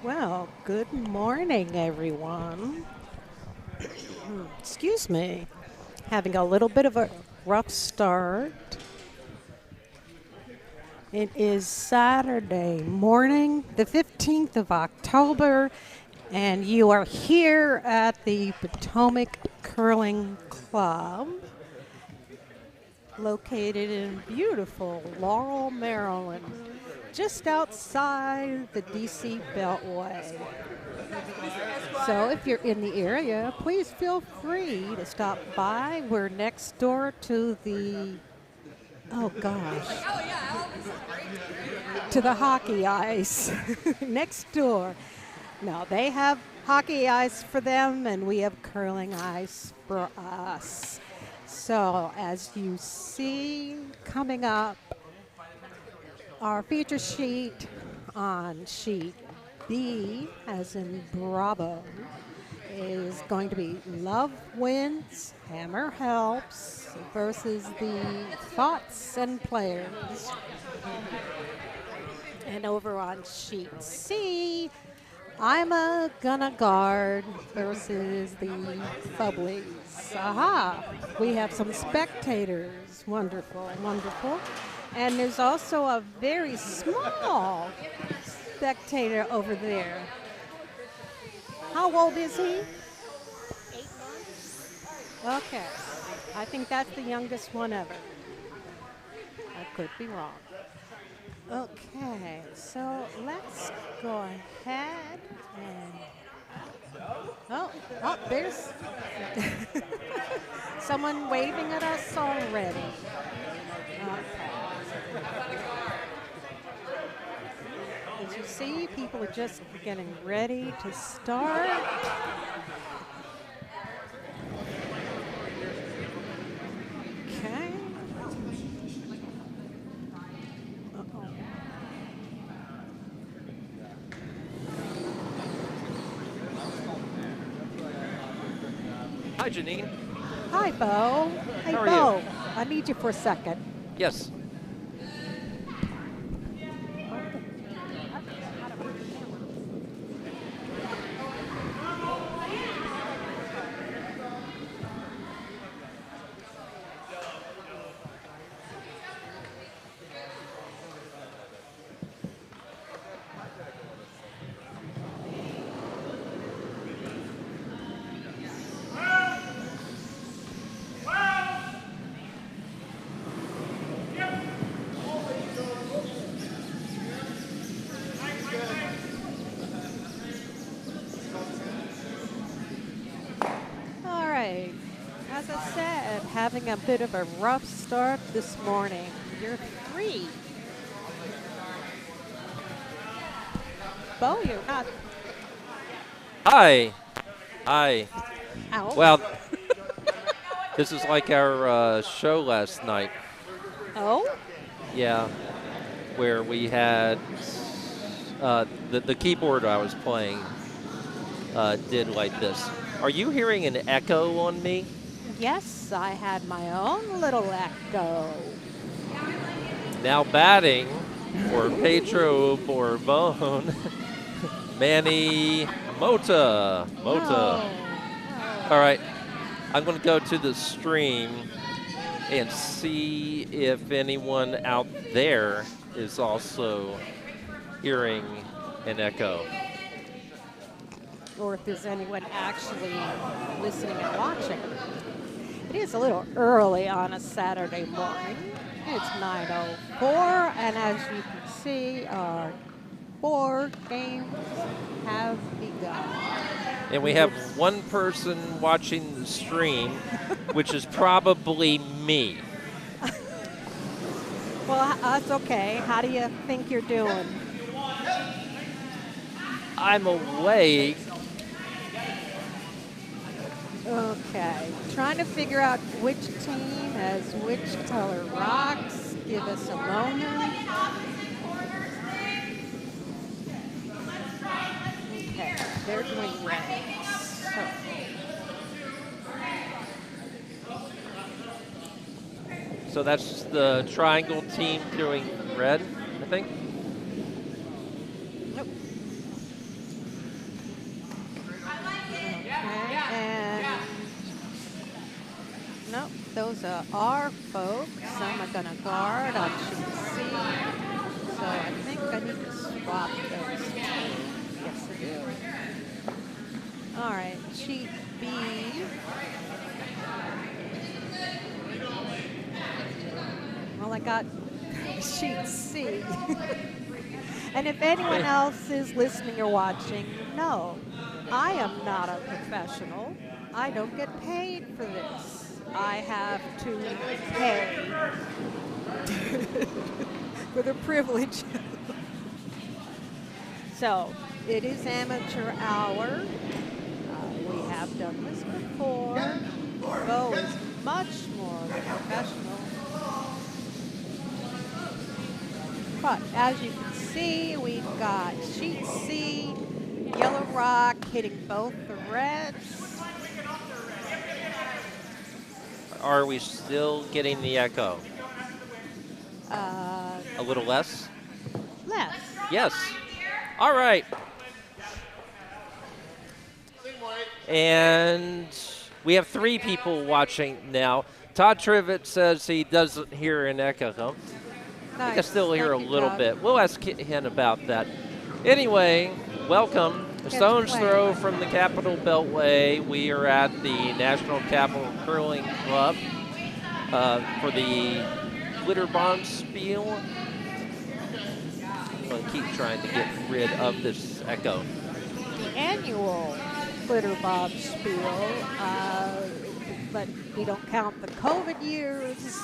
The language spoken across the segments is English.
Well, good morning, everyone. Excuse me. Having a little bit of a rough start. It is Saturday morning, the 15th of October, and you are here at the Potomac Curling Club, located in beautiful Laurel, Maryland, just outside the DC Beltway. So if you're in the area, please feel free to stop by. We're next door to the, oh gosh, to the hockey ice. Next door. No, they have hockey ice for them, and we have curling ice for us. So as you see coming up, our feature sheet on sheet B, as in Bravo, is going to be Love Wins, Hammer Helps versus the Thots and Players. And over on sheet C, I'm a Gonna Guard versus the Fubblies. Aha! We have some spectators. Wonderful, wonderful. And there's also a very small spectator over there. How old is he? 8 months. Okay. I think that's the youngest one ever. I could be wrong. Okay, so let's go ahead and there's someone waving at us already. Okay. As you see, people are just getting ready to start. Okay. Uh-oh. Hi, Janine. Hi, Bo. Hey, How are Bo. you? I need you for a second. Yes. All right. As I said, having a bit of a rough start this morning. You're free. Bo, you're not Hi. Hi. out. Well, this is like our show last night. Oh? Yeah, where we had the keyboard I was playing did like this. Are you hearing an echo on me? Yes, I had my own little echo. Now batting for Pedro Borbone, Manny Mota. Oh. All right, I'm going to go to the stream and see if anyone out there is also hearing an echo. Or if there's anyone actually listening and watching. It is a little early on a Saturday morning. It's 9:04, and as you can see, our board games have begun. And we have one person watching the stream, which is probably me. Well, that's okay. How do you think you're doing? I'm awake. Okay, trying to figure out which team has which color rocks. Give us a moment. Okay, they're doing red. So that's the triangle team doing red, I think. Nope. those are our folks. Some are going to guard on sheet C. So I think I need to swap those two. Yes, I do. All right, sheet B. Well, I got sheet C. And if anyone else is listening or watching, no, I am not a professional. I don't get paid for this. I have to pay for the privilege. So it is amateur hour. We have done this before. Bo is much more professional. But as you can see, we've got sheet C, yellow rock hitting both the reds. Are we still getting the echo? A little less? Less. Yes. All right. And we have 3 people watching now. Todd Trivet says he doesn't hear an echo. I think I still hear a little bit. We'll ask him about that. Anyway, welcome. A stone's throw from the Capitol Beltway. We are at the National Capital Curling Club for the glitter bomb spiel. I'm going to keep trying to get rid of this echo. The annual glitter bomb spiel, but we don't count the COVID years.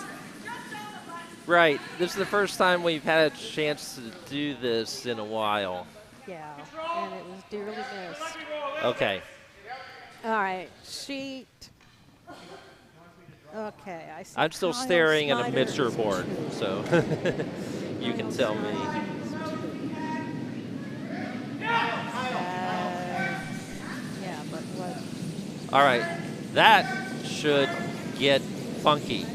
Right. This is the first time we've had a chance to do this in a while. Yeah, and it was dearly missed. Okay. All right, sheet. Okay, I see. I'm still staring at a mixer board, so you can tell me. Yeah, but what? All right. That should get funky.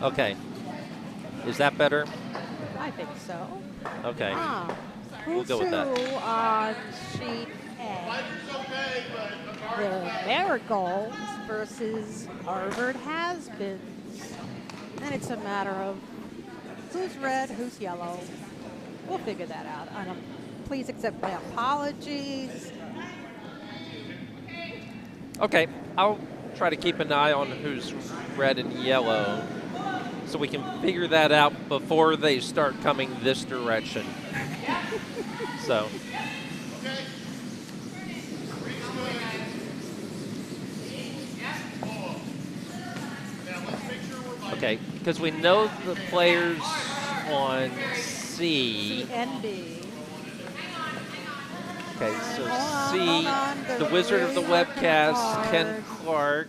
Okay. Is that better? I think so. Okay. We'll go with that. On sheet A, the Marigolds versus Harvard Has-Beens. And it's a matter of who's red, who's yellow. We'll figure that out. Please accept my apologies. Okay. I'll try to keep an eye on who's red and yellow, so we can figure that out before they start coming this direction. So. Okay, because we know the players on C. And B. Okay, so Hold C, on, the Wizard of the really Webcast, hard. Ken Clark.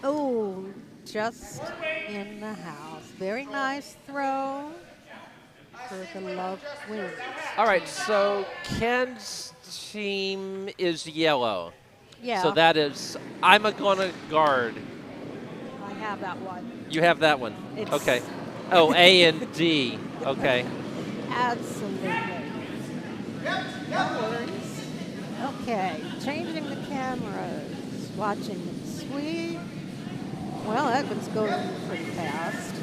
Oh, just in the house. Very nice throw for the Love Wings. All right, so Ken's team is yellow. Yeah. So that is, I'm going to guard. I have that one. You have that one. It's Okay. Oh, A and D. Okay. Absolutely. No worries. Okay, changing the cameras, watching them sweep. Well, that one's going pretty fast.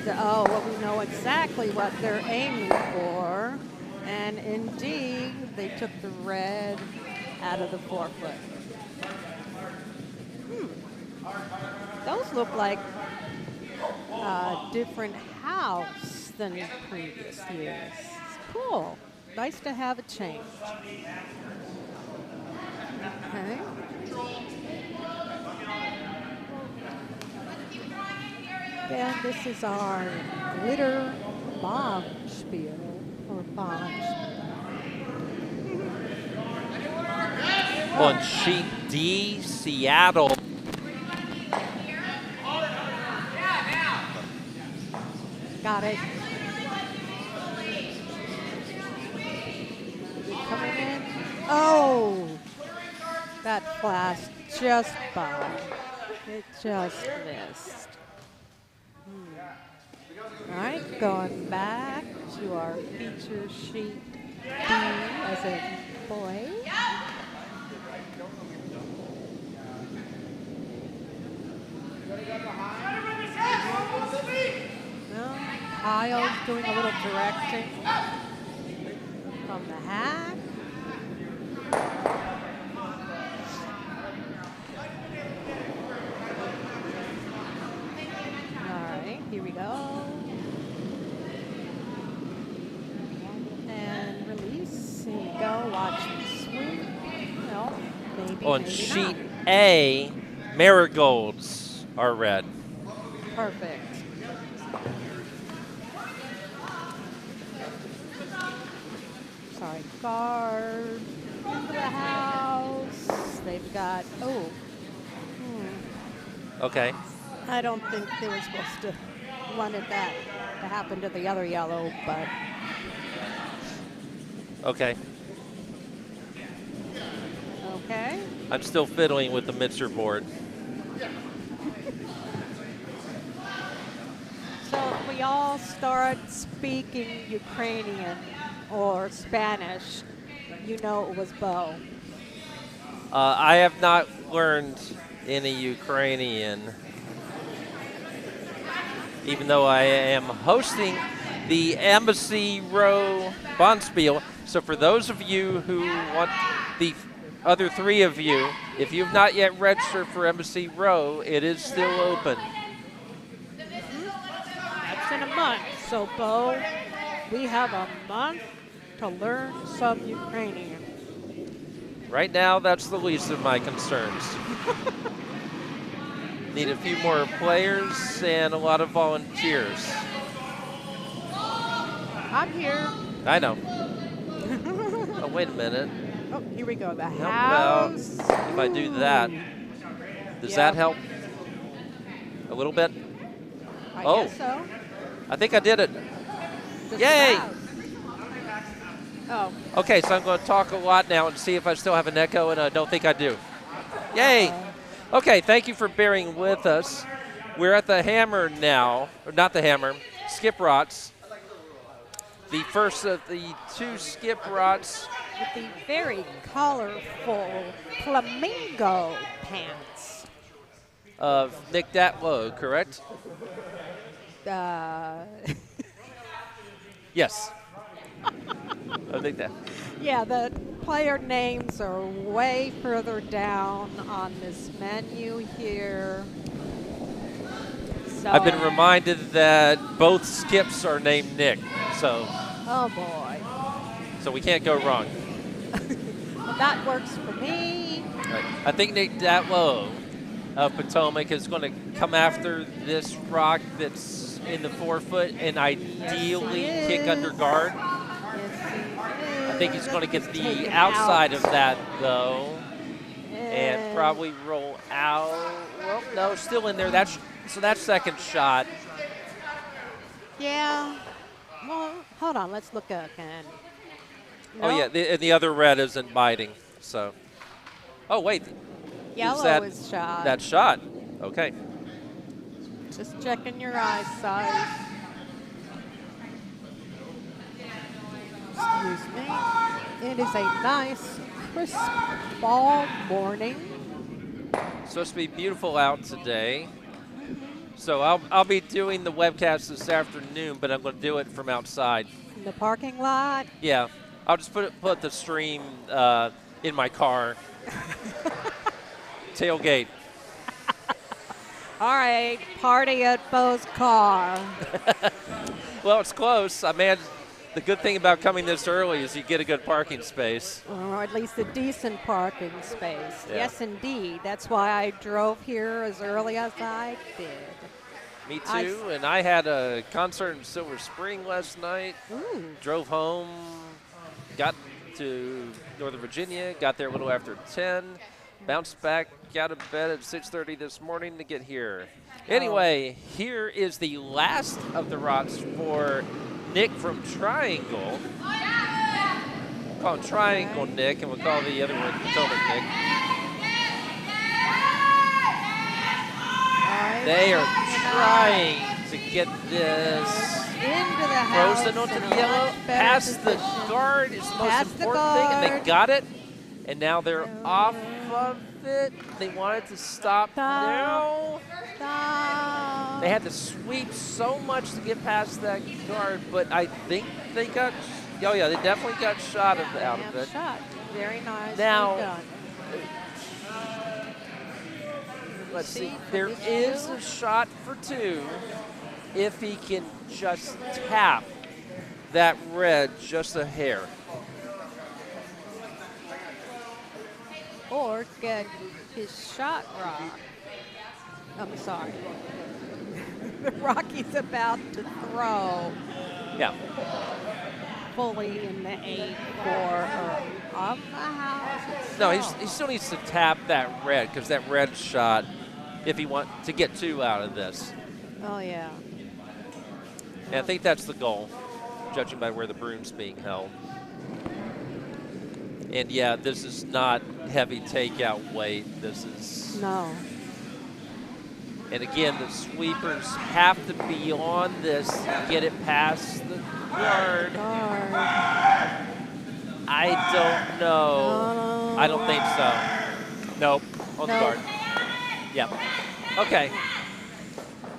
Well, we know exactly what they're aiming for. And indeed, they took the red out of the 4-foot. Those look like a different house than in previous years. It's cool. Nice to have a change. Okay. And this is our glitter bomb spiel, or bomb spiel. On sheet D, Seattle. Got it. Coming in. Oh! That flashed just by. It just missed. All right, going back to our feature sheet as a boy. Well, Kyle's doing a little directing from the hack. All right, here we go. And release. Here you go. Watch the swoop. No, maybe. On maybe sheet not. A, marigolds are red. Perfect. Sorry, guard into the house. They've got, Okay. I don't think they were supposed to wanted that to happen to the other yellow, but Okay. okay. I'm still fiddling with the mixer board. So if we all start speaking Ukrainian or Spanish, you know it was Bo. I have not learned any Ukrainian, even though I am hosting the Embassy Row Bonspiel. So for those of you who want the other three of you, if you've not yet registered for Embassy Row, it is still open. That's in a month. So Bo, we have a month to learn some Ukrainian. Right now, that's the least of my concerns. Need a few more players and a lot of volunteers. I'm here. I know. Oh, wait a minute. Oh, here we go. The How about house. if I do that? Does Yeah. that help? A little bit? I Oh. guess so. I think I did it. Just Yay! about. Oh, Okay, so I'm going to talk a lot now and see if I still have an echo, and I don't think I do. Yay! Okay, thank you for bearing with us. We're at the Hammer now, or not the Hammer, Skip Rots. The first of the two Skip Rots. with the very colorful flamingo pants. Of Nick Datlowe, correct? Yes. I think that. Yeah, the player names are way further down on this menu here. So, I've been reminded that both Skips are named Nick, so oh boy, we can't go wrong. well, that works for me. Right. I think Nick Datlowe of Potomac is going to come after this rock that's in the 4-foot and ideally Yes, kick under guard. Yes, I think he's going to get Take the it outside out. of that, though, and probably roll out. Well, no, still in there. So that's second shot. Yeah. Well, hold on. Let's look again. Oh, yeah, the other red isn't biting, so. Oh, wait. Yellow is shot. That shot. Okay. Just checking your eyesight. Excuse me. It is a nice, crisp fall morning. It's supposed to be beautiful out today. So I'll be doing the webcast this afternoon, but I'm going to do it from outside. In the parking lot. Yeah. I'll just put the stream in my car. Tailgate. All right, party at Bo's car. Well, it's close. I mean, the good thing about coming this early is you get a good parking space. Or at least a decent parking space. Yeah. Yes, indeed. That's why I drove here as early as I did. Me too. And I had a concert in Silver Spring last night. Ooh. Drove home, got to Northern Virginia, got there a little after 10, bounced back, got to bed at 6:30 this morning to get here. Anyway, here is the last of the rots for Nick from Triangle. We'll call him Triangle Nick, and we'll call the other one Potomac Nick. All right. They are trying to to get this into the house. frozen onto in the a yellow. much better Past the position. guard is the most Past the important thing, and they guard. got it. And now they're off of it. They wanted to stop now. Stop. They had to sweep so much to get past that guard, but I think they got. Oh yeah, they definitely got shot out of it. Shot. Very nice. Now, done. Let's see. There is a shot for 2 if he can just tap that red just a hair. Or get his shot rock. I'm sorry. The rock he's about to throw Yeah. fully in the 8 corner of the house. No, itself. he still needs to tap that red because that red shot, if he wants to get 2 out of this. Oh, yeah. And I think that's the goal, judging by where the broom's being held. And yeah, this is not heavy takeout weight. This is. No. And again, the sweepers have to be on this to get it past the guard. I don't know. I don't think so. Nope, on the guard. Yep. Okay.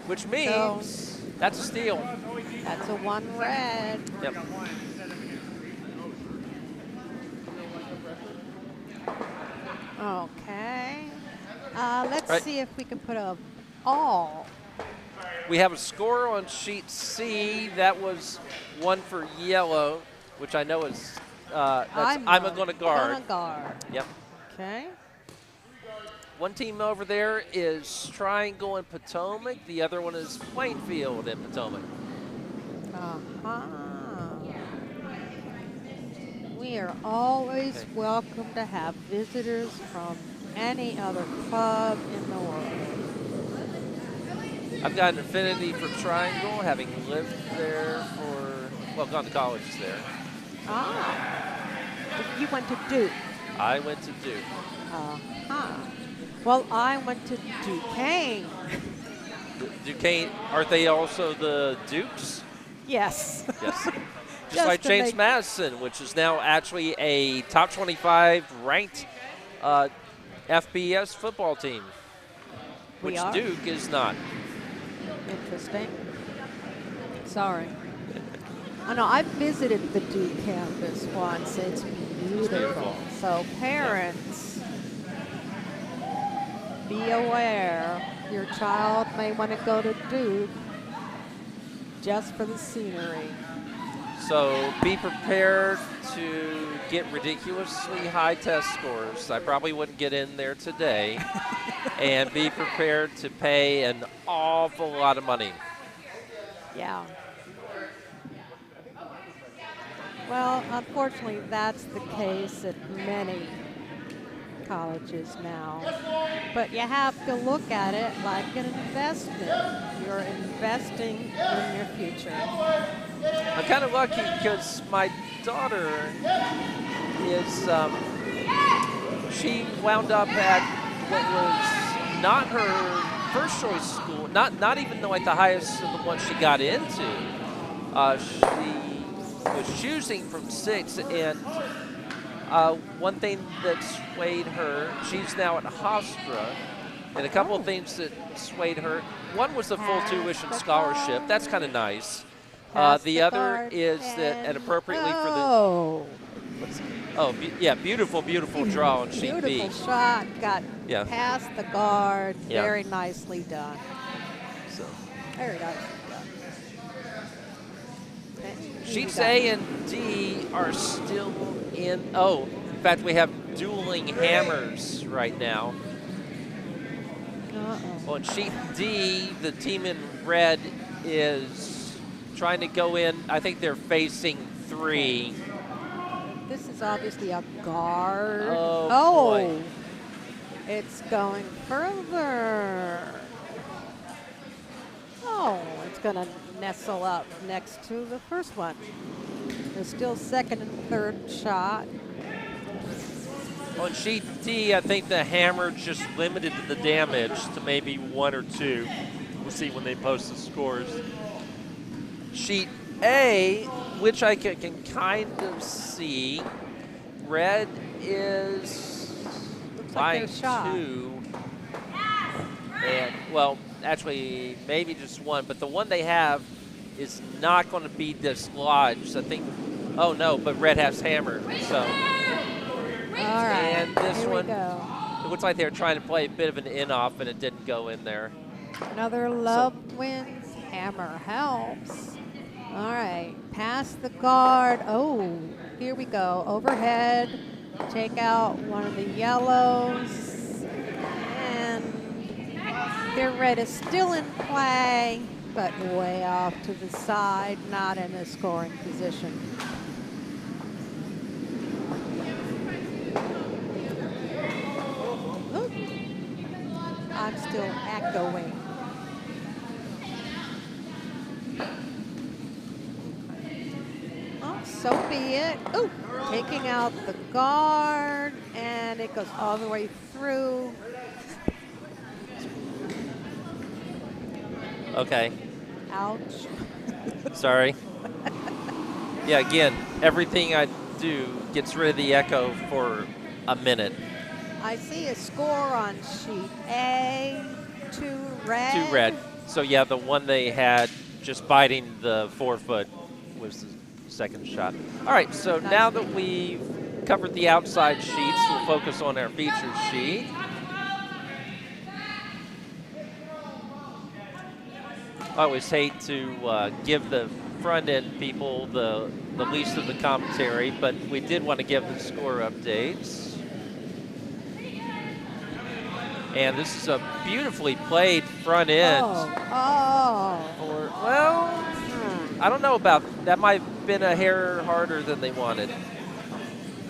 Which means that's a steal. That's a 1 red. Yep. Okay. Let's Right. see if we can put a all. We have a score on sheet C. That was 1 for yellow, which I know is that's I'm going to guard. Gonna guard. Yep. Okay. One team over there is Triangle and Potomac. The other one is Plainfield and Potomac. Uh-huh. We are always welcome to have visitors from any other club in the world. I've got an affinity for Triangle, having lived there gone to college there. Ah. You went to Duke. I went to Duke. Uh-huh. Well, I went to Duquesne. Duquesne, aren't they also the Dukes? Yes. Yes. Just like James Madison, which is now actually a top 25 ranked FBS football team, which Duke is not. Interesting. Sorry. I know, I visited the Duke campus once. It's beautiful. So parents, be aware your child may want to go to Duke just for the scenery. So be prepared to get ridiculously high test scores. I probably wouldn't get in there today. And be prepared to pay an awful lot of money. Yeah. Well, unfortunately, that's the case at many colleges now. But you have to look at it like an investment. You're investing in your future. I'm kind of lucky because my daughter is, she wound up at what was not her first choice school, not even like the highest of the ones she got into. She was choosing from 6, and one thing that swayed her, she's now at Hofstra, and a couple of things that swayed her. One was a full tuition scholarship. That's kind of nice. The other is that, and appropriately for the, beautiful, beautiful draw on sheet B. Beautiful shot, got past the guard, very nicely done. So. Very nicely done. Sheets A and D are still in, in fact, we have dueling hammers right now. On sheet D, the team in red is trying to go in. I think they're facing 3. This is obviously a guard. Boy. It's going further. Oh, it's going to nestle up next to the first one. There's still second and third shot. On sheet D, I think the hammer just limited the damage to maybe 1 or 2. We'll see when they post the scores. Sheet A, which I can kind of see, red is like buying shot. 2. And, well, actually, maybe just 1. But the one they have is not going to be dislodged. I think, oh, no, but red has hammer. So, All right, and this here one, we go. it looks like they were trying to play a bit of an in-off, and it didn't go in there. Another love wins. Hammer helps. All right, pass the guard. Oh, here we go. Overhead. Take out one of the yellows. And their red is still in play, but way off to the side, not in a scoring position. Ooh. I'm still echoing. Oh, so be it. Ooh, taking out the guard, and it goes all the way through. Okay. Ouch. Sorry. Yeah, again, everything I do gets rid of the echo for a minute. I see a score on sheet A, 2 red. 2 red. So, yeah, the one they had just biting the 4-foot was the second shot. All right, so Nice. now that we've covered the outside sheets, we'll focus on our feature sheet. I always hate to give the front end people the least of the commentary, but we did want to give the score updates. And this is a beautifully played front end. Or, well, I don't know about that. Might have been a hair harder than they wanted.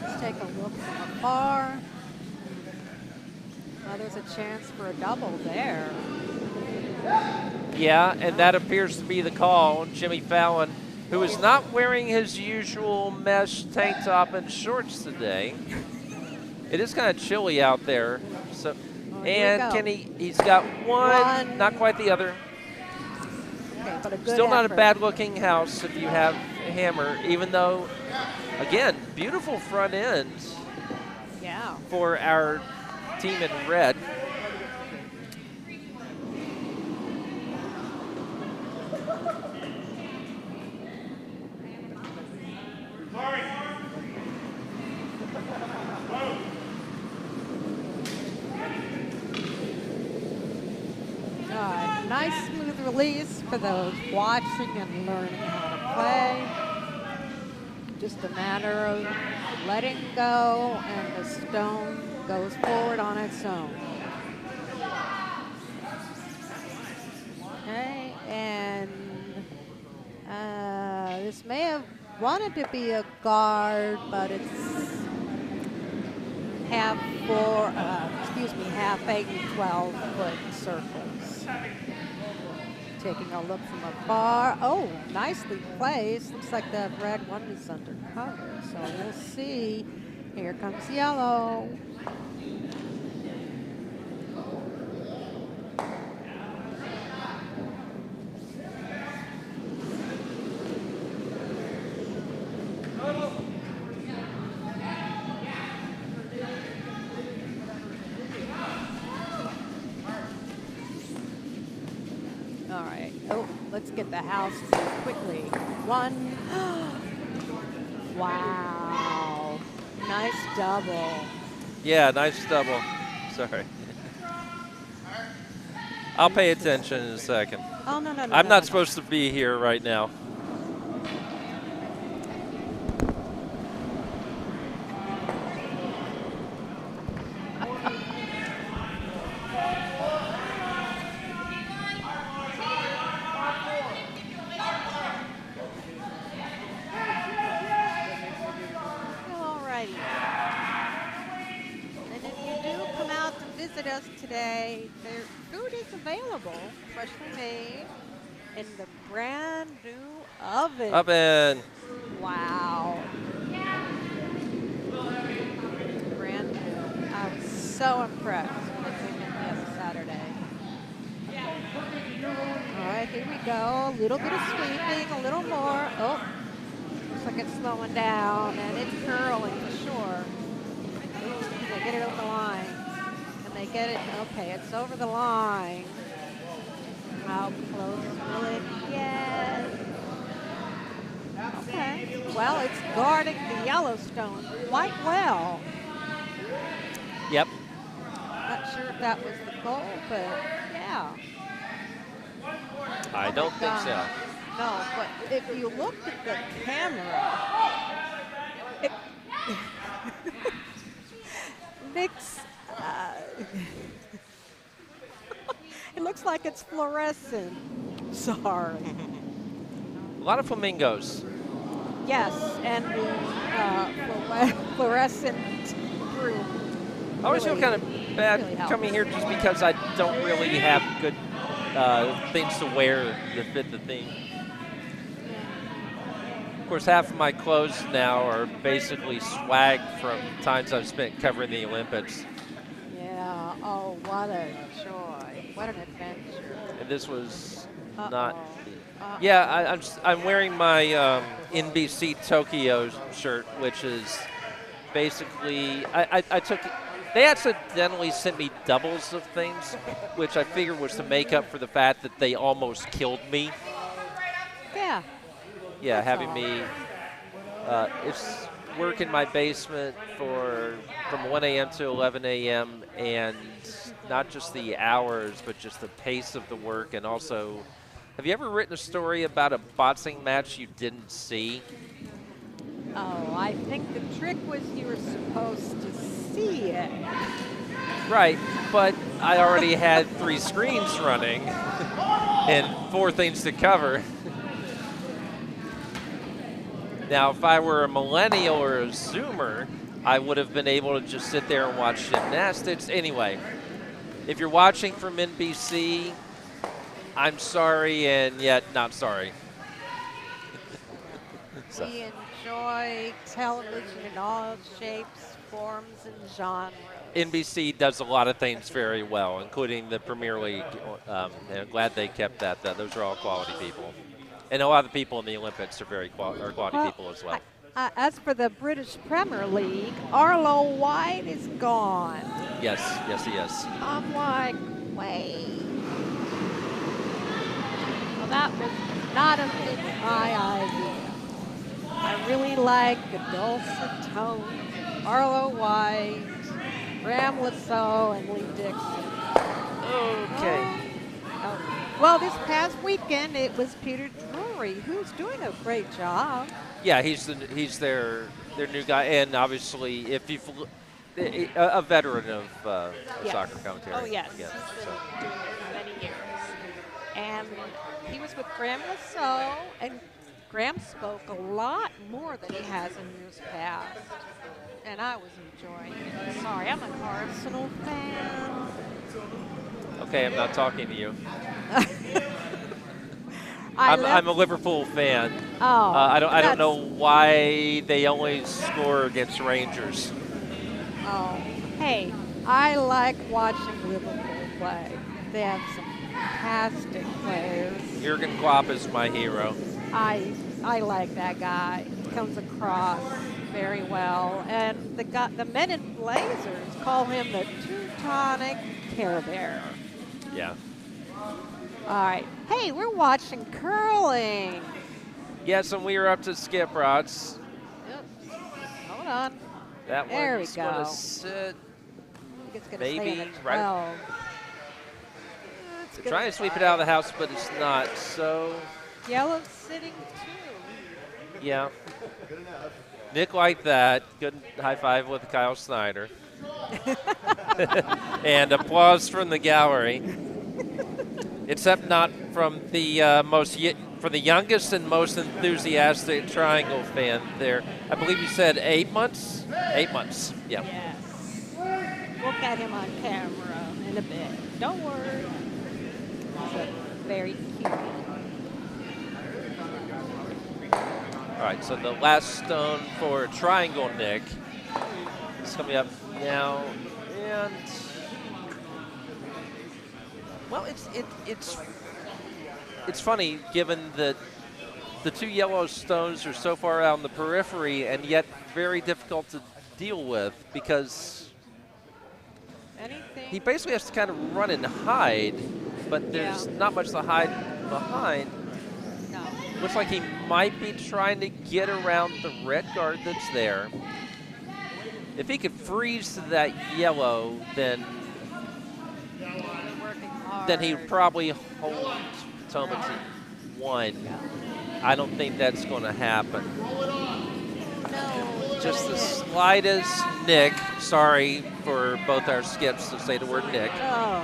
Let's take a look from afar. Well, there's a chance for a double there. Yeah, and that appears to be the call. Jimmy Fallon, who is not wearing his usual mesh tank top and shorts today. It is kind of chilly out there. So, and Kenny, he's got one, not quite the other. Okay, but a good Still not effort. a bad-looking house if you have a hammer, even though, again, beautiful front end for our team in red. Nice smooth release for those watching and learning how to play. Just a matter of letting go, and the stone goes forward on its own. Okay, and this may have wanted to be a guard, but it's half 8 and 12-foot circles. Taking a look from afar. Oh, nicely placed. Looks like the red one is under cover. So we'll see. Here comes yellow. All right. Oh, let's get the house quickly. One. Wow. Nice double. Yeah, nice double. Sorry. I'll pay attention in a second. Oh, no. I'm not supposed to be here right now. Today, their food is available, freshly made, in the brand new oven. Wow. Brand new. I was so impressed when I came in the other Saturday. All right, here we go. A little bit of sweeping, a little more. Oh, looks like it's slowing down, and it's curling for sure. Ooh, they get it over the line. And they get it. Okay, it's over the line. How close will it get? Okay. Well, it's guarding the Yellowstone quite well. Yep. Not sure if that was the goal, but yeah. I don't think so. No, but if you looked at the camera, it, Nick's, it looks like it's fluorescent. Sorry. A lot of flamingos. Yes, and the fluorescent broom. I always feel kind of bad really helps. coming here just because I don't really have good things to wear that fit the theme. Of course, half of my clothes now are basically swag from times I've spent covering the Olympics. Yeah. Oh, what a joy! What an adventure! And this was Uh-oh. not. Yeah, I'm wearing my NBC Tokyo shirt, which is basically I took. They accidentally sent me doubles of things, which I figured was to make up for the fact that they almost killed me. Yeah. Yeah, That's having all. me. It's work in my basement from 1 a.m. to 11 a.m. and not just the hours, but just the pace of the work. And also, have you ever written a story about a boxing match you didn't see? Oh, I think the trick was you were supposed to see it. Right, but I already had 3 screens running and 4 things to cover. Now, if I were a millennial or a Zoomer, I would have been able to just sit there and watch gymnastics. Anyway, if you're watching from NBC, I'm sorry and yet not sorry. So. We enjoy television in all shapes, forms, and genres. NBC does a lot of things very well, including the Premier League, and I'm glad they kept that. Those are all quality people. And a lot of the people in the Olympics are quality people as well. As for the British Premier League, Arlo White is gone. Yes, he is. I'm like, wait. Well, that was not my idea. I really like the dulcet tones, Arlo White, Graham Lasso, and Lee Dixon. Okay. Well, this past weekend it was Peter Drury, who's doing a great job. Yeah, he's their new guy, and obviously, if you've a veteran of Yes. soccer commentary. Oh yes, Yeah, he's so. been doing it for many years. And he was with Graham Lasso, and Graham spoke a lot more than he has in years past. And I was enjoying it. Sorry, I'm an Arsenal fan. Okay, I'm not talking to you. I'm I'm a Liverpool fan. Oh, I don't know why they only score against Rangers. Oh, hey, I like watching Liverpool play. They have some fantastic players. Jurgen Klopp is my hero. I like that guy. He comes across very well, and the men in blazers call him the Teutonic Care Bear. Yeah. All right. Hey, we're watching curling. Yes, and we were up to skip rods. Oops. Hold on. That There one's we go. going to sit. I think it's going to Maybe stay in a right- 12. They're trying to sweep it out of the house, but it's not. So, Yellow sitting too. yeah. Nick liked that. Good high five with Kyle Snyder. And applause from the gallery. Except not from the for the youngest and most enthusiastic Triangle fan there. I believe you said 8 months? 8 months, yeah. Yes. We'll get him on camera in a bit. Don't worry. He's very cute. All right, so the last stone for Triangle Nick is coming up now. And Well, it's funny given that the two yellow stones are so far out on the periphery and yet very difficult to deal with because Anything? he basically has to kind of run and hide, but there's not much to hide behind. No. Looks like he might be trying to get around the red guard that's there. If he could freeze to that yellow, then Working hard. then he'd probably hold Potomac to 1. I don't think that's going to happen. No. Just the slightest nick. Sorry for both our skips to say the word nick. Oh.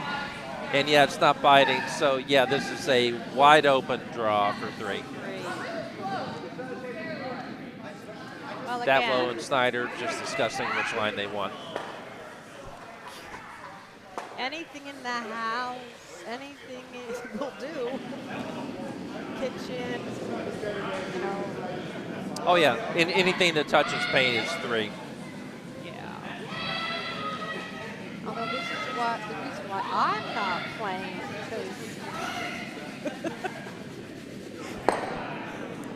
And yeah, it's not biting. So yeah, this is a wide open draw for 3. Well, Datlowe again, and Snyder just discussing which line they want. anything in the house, anything will do. Kitchen, you know. Oh yeah, anything that touches paint is 3. Yeah. Although this is the reason why I'm not playing, because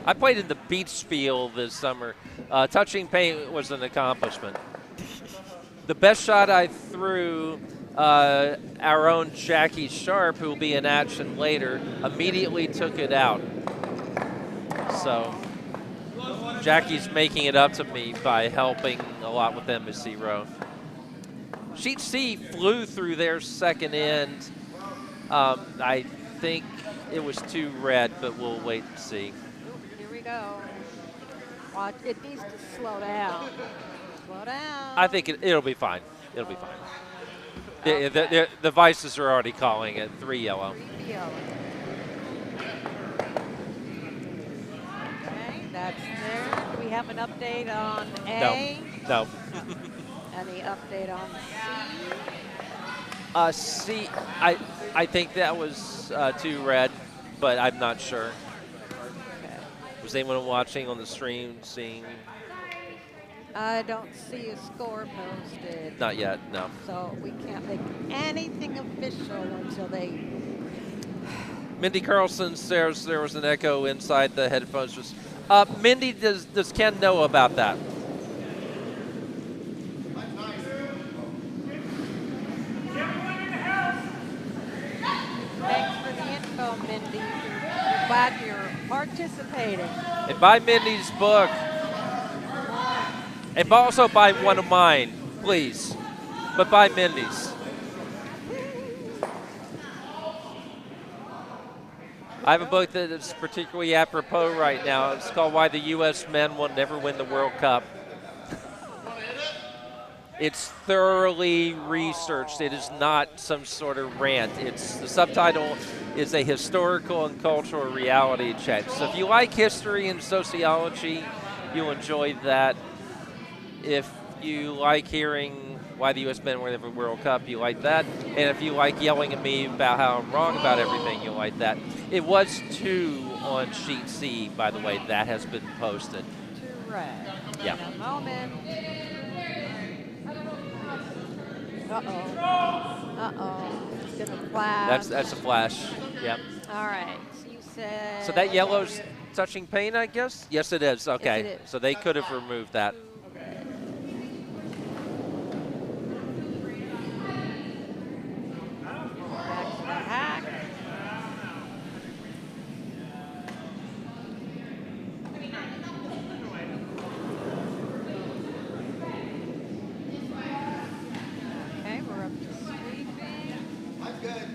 I played in the beach field this summer. Touching paint was an accomplishment. The best shot I threw, our own Jackie Sharp, who will be in action later, immediately took it out. So Jackie's making it up to me by helping a lot with Embassy Row. Sheet C flew through their second end. I think it was too red, but we'll wait and see. here we go. Watch, it needs to slow down. Slow down. I think it'll be fine. It'll be fine. The Vices are already calling it 3 yellow. 3 yellow. Okay, that's there. Do we have an update on A? No. Any update on C? C, I think that was too red, but I'm not sure. Okay. Was anyone watching on the stream seeing? I don't see a score posted. Not yet, no. So we can't make anything official until they. Mindy Carlson says there was an echo inside the headphones. Mindy, does Ken know about that? Thanks for the info, Mindy. We're glad you're participating. And buy Mindy's book. And also buy one of mine, please. But buy Mindy's. I have a book that is particularly apropos right now. It's called Why the U.S. Men Will Never Win the World Cup. It's thoroughly researched. It is not some sort of rant. The subtitle is a historical and cultural reality check. So if you like history and sociology, you'll enjoy that. If you like hearing why the U.S. men win the World Cup, you like that. And if you like yelling at me about how I'm wrong about everything, you'll like that. It was 2 on sheet C, by the way. That has been posted. 2 red. Yeah. In a moment. Uh-oh. It's gonna flash. That's a flash. Yep. All right. So you said. So that yellow's touching paint, I guess? Yes, it is. Okay. Yes, it is. So they could have removed that. Back to the hack. Okay, we're up to sweeping. I'm good.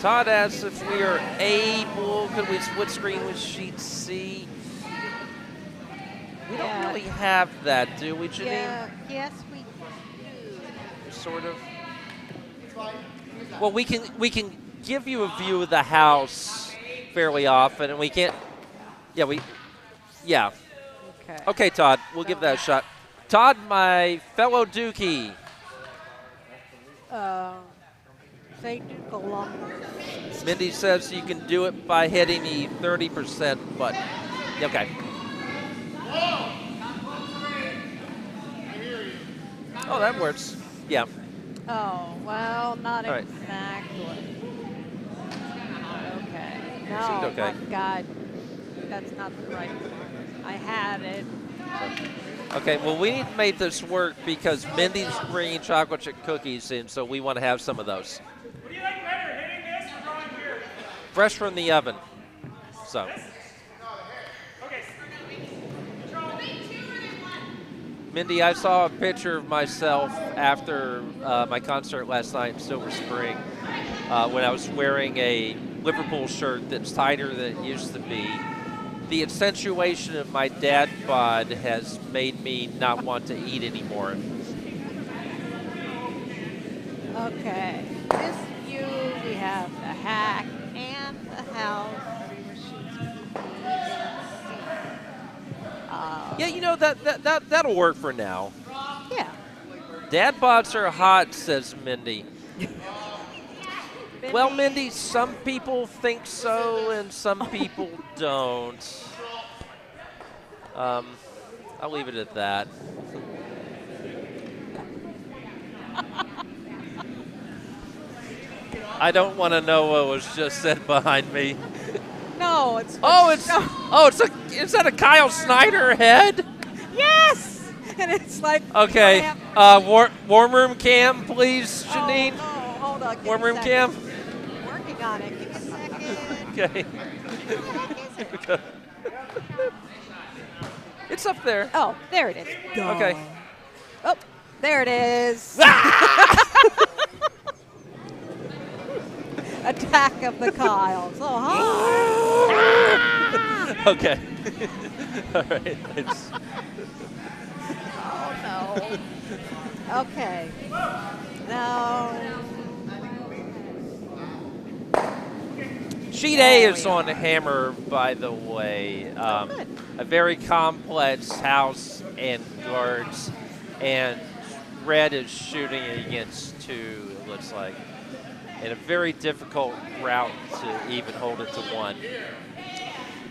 Todd asks if we are able, could we split screen with sheet C? We don't really have that, do we, Janine? Yeah, yes, we do. Sort of. Well, we can give you a view of the house fairly often, and we can't. Yeah. Okay. Okay, Todd, we'll give that a shot. Todd, my fellow Dookie. Say Duke alumnus. Mindy says you can do it by hitting the 30% button. Okay. Oh, that works. Yeah. Oh, well, not All right. exactly. Okay. Seemed No, okay. my God. That's not the right one. I had it. Okay, well, we need to make this work because Mindy's bringing chocolate chip cookies in, so we want to have some of those. What do you like better, hitting this or drawing here? Fresh from the oven. So. Okay. Mindy, I saw a picture of myself after my concert last night in Silver Spring when I was wearing a Liverpool shirt that's tighter than it used to be. The accentuation of my dad bod has made me not want to eat anymore. Okay. This view, we have the hack and the house. Yeah, you know, that'll work for now. Yeah. Dad bods are hot, says Mindy. Well, Mindy, some people think so and some people don't. I'll leave it at that. I don't want to know what was just said behind me. No, it's. Is that a Kyle Snyder head? Yes! And it's like. Okay. Warm room cam, please, Janine. Oh, no, hold on. Warm room cam. Working on it. Give me a second. Okay. It's up there. Oh, there it is. Okay. Oh, there it is. Attack of the Kyles. Oh, hi. Okay. All right. Oh, no. Okay. Now. Sheet A is on hammer, by the way. Good. A very complex house and guards, and red is shooting against 2, it looks like. And a very difficult route to even hold it to 1.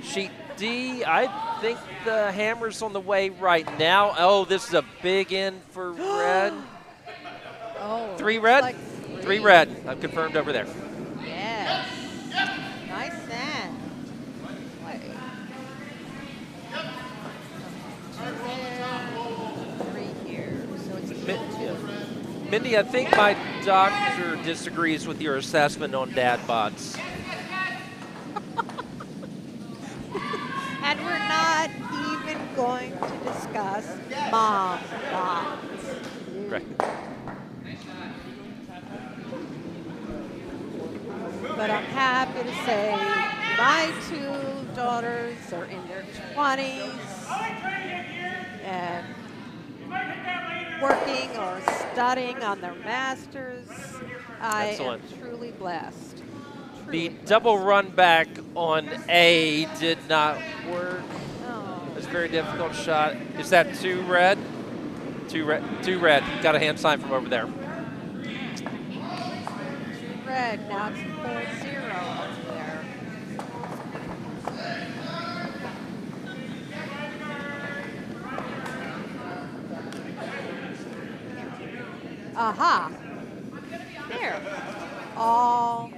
Sheet D, I think the hammer's on the way right now. Oh, this is a big end for red. Oh. 3 red? Like 3 red. I'm confirmed over there. Yes. Nice end. Wait. 3 here. So it's 2. Mindy, I think my doctor disagrees with your assessment on dad bods. And we're not even going to discuss mom bots. Right. But I'm happy to say my 2 daughters are in their 20s and working or studying on their masters. I Excellent. am truly blessed. The double run back on A did not work. Oh. It's a very difficult shot. Is that 2 red? 2 red. 2 red. Got a hand sign from over there. Red, now it's 4-0 over there. Aha. There. All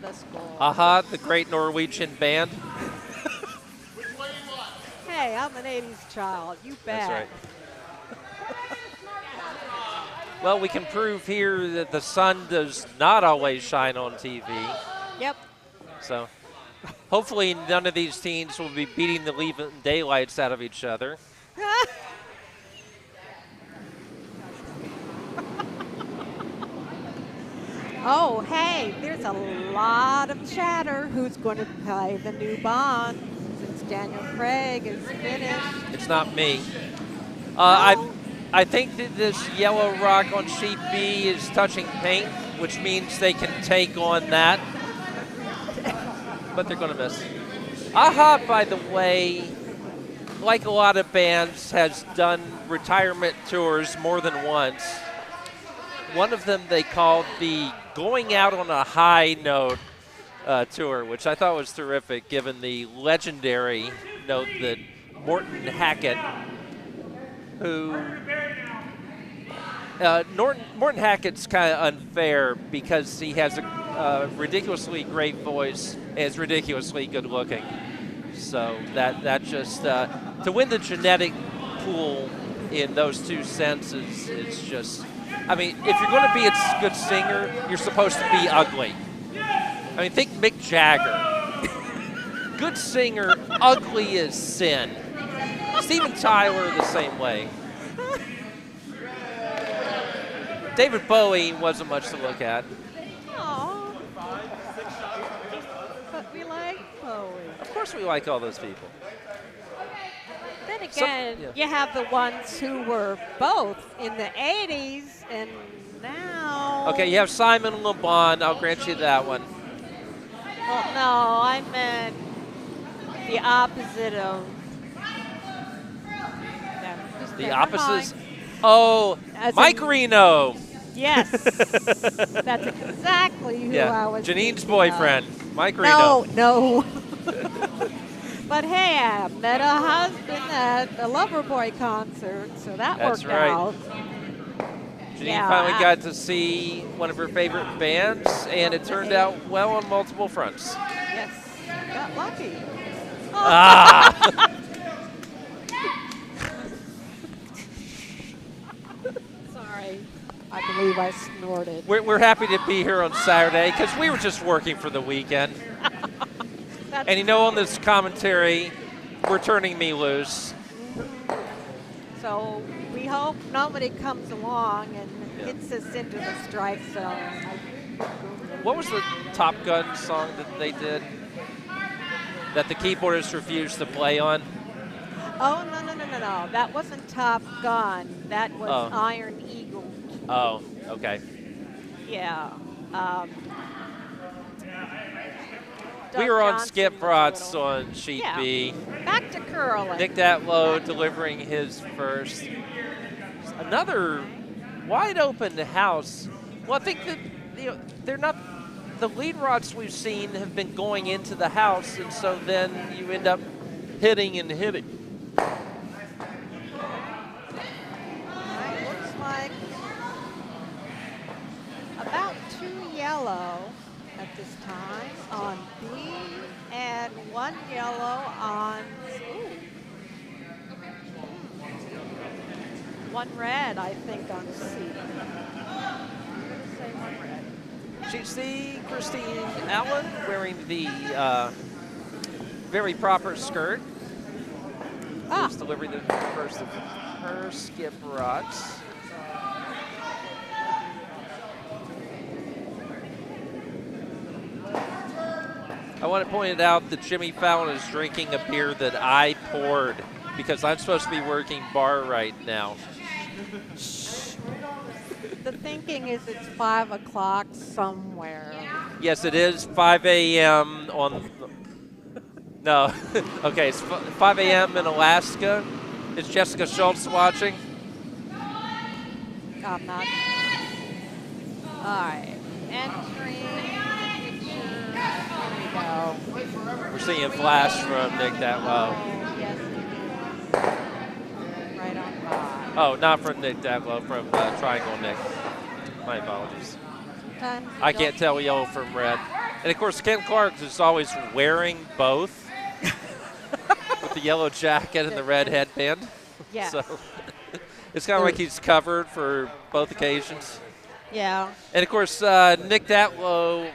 the score. Aha, the great Norwegian band. Hey, I'm an 80s child. You bet. That's right. Well, we can prove here that the sun does not always shine on TV. Yep. So hopefully none of these teams will be beating the leaving daylights out of each other. Oh, hey, there's a lot of chatter. Who's going to play the new Bond since Daniel Craig is finished? It's not me. No. I think that this yellow rock on sheet B is touching paint, which means they can take on that. But they're going to miss. Aha, by the way, like a lot of bands, has done retirement tours more than once. One of them they called the Going Out on a High Note tour, which I thought was terrific, given the legendary note that Morton Hackett, who Morton Hackett's kind of unfair because he has a ridiculously great voice and is ridiculously good looking. So that just to win the genetic pool in those two senses is just. I mean, if you're going to be a good singer, you're supposed to be ugly. I mean, think Mick Jagger. Good singer, ugly as sin. Steven Tyler the same way. David Bowie wasn't much to look at. Aw. But we like Bowie. Of course we like all those people. Then again, you have the ones who were both in the 80s and now. Okay, you have Simon and Le Bon. I'll grant you that one. Well, no, I meant the opposite of. The opposites. Oh, As Mike in- Reno. Yes. That's exactly who I was Janine's thinking boyfriend, of. Mike Reno. No. But hey, I met a husband at a Loverboy concert, so that That's worked right. out. Janine finally got to see one of her favorite bands, and it turned out well on multiple fronts. Yes, got lucky. Ah! Sorry, I believe I snorted. We're happy to be here on Saturday because we were just working for the weekend. And you know, on this commentary, we're turning me loose. So we hope nobody comes along and hits us into the strike zone. What was the Top Gun song that they did that the keyboardist refused to play on? Oh, no. That wasn't Top Gun. That was Iron Eagle. Oh, okay. Yeah. We were on Johnson Skip was Frotz little. on Sheet B. Back to curling. Nick Datlowe delivering his first. Another wide open house. Well, I think that they're not. The lead rods we've seen have been going into the house, and so then you end up hitting and hitting. It looks like about 2 yellow at this time on B and 1 yellow on 1 red, I think, on C. I'm going to say 1 red. You see Christine Allen wearing the very proper skirt. Who's delivering the first of her skip rods. I want to point out that Jimmy Fallon is drinking a beer that I poured because I'm supposed to be working bar right now. The thinking is it's 5 o'clock somewhere. Yes, it is 5 a.m. on. No, okay, it's 5 a.m. in Alaska. Is Jessica Schultz watching? I'm not. All right, entering the picture. Here we go. We're seeing a flash from Nick Datlowe. Yes, it is. Right on by. Oh, not from Nick Datlowe, from Triangle Nick. My apologies. Sometimes I can't tell yellow from red. And of course, Ken Clark is always wearing both. With the yellow jacket and the red headband. Yeah. So it's kind of like he's covered for both occasions. Yeah. And of course, Nick Datlowe,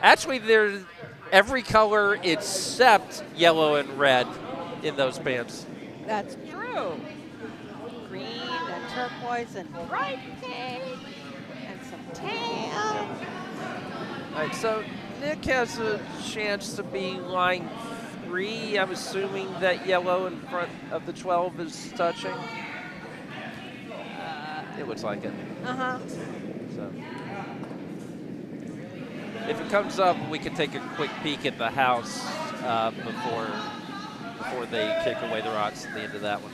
actually there's every color except yellow and red in those pants. That's true. Green and turquoise and bright pink and some tan. All right, so Nick has a chance to be line 3. I'm assuming that yellow in front of the 12 is touching. It looks like it. Uh-huh. So if it comes up, we can take a quick peek at the house before they kick away the rocks at the end of that one.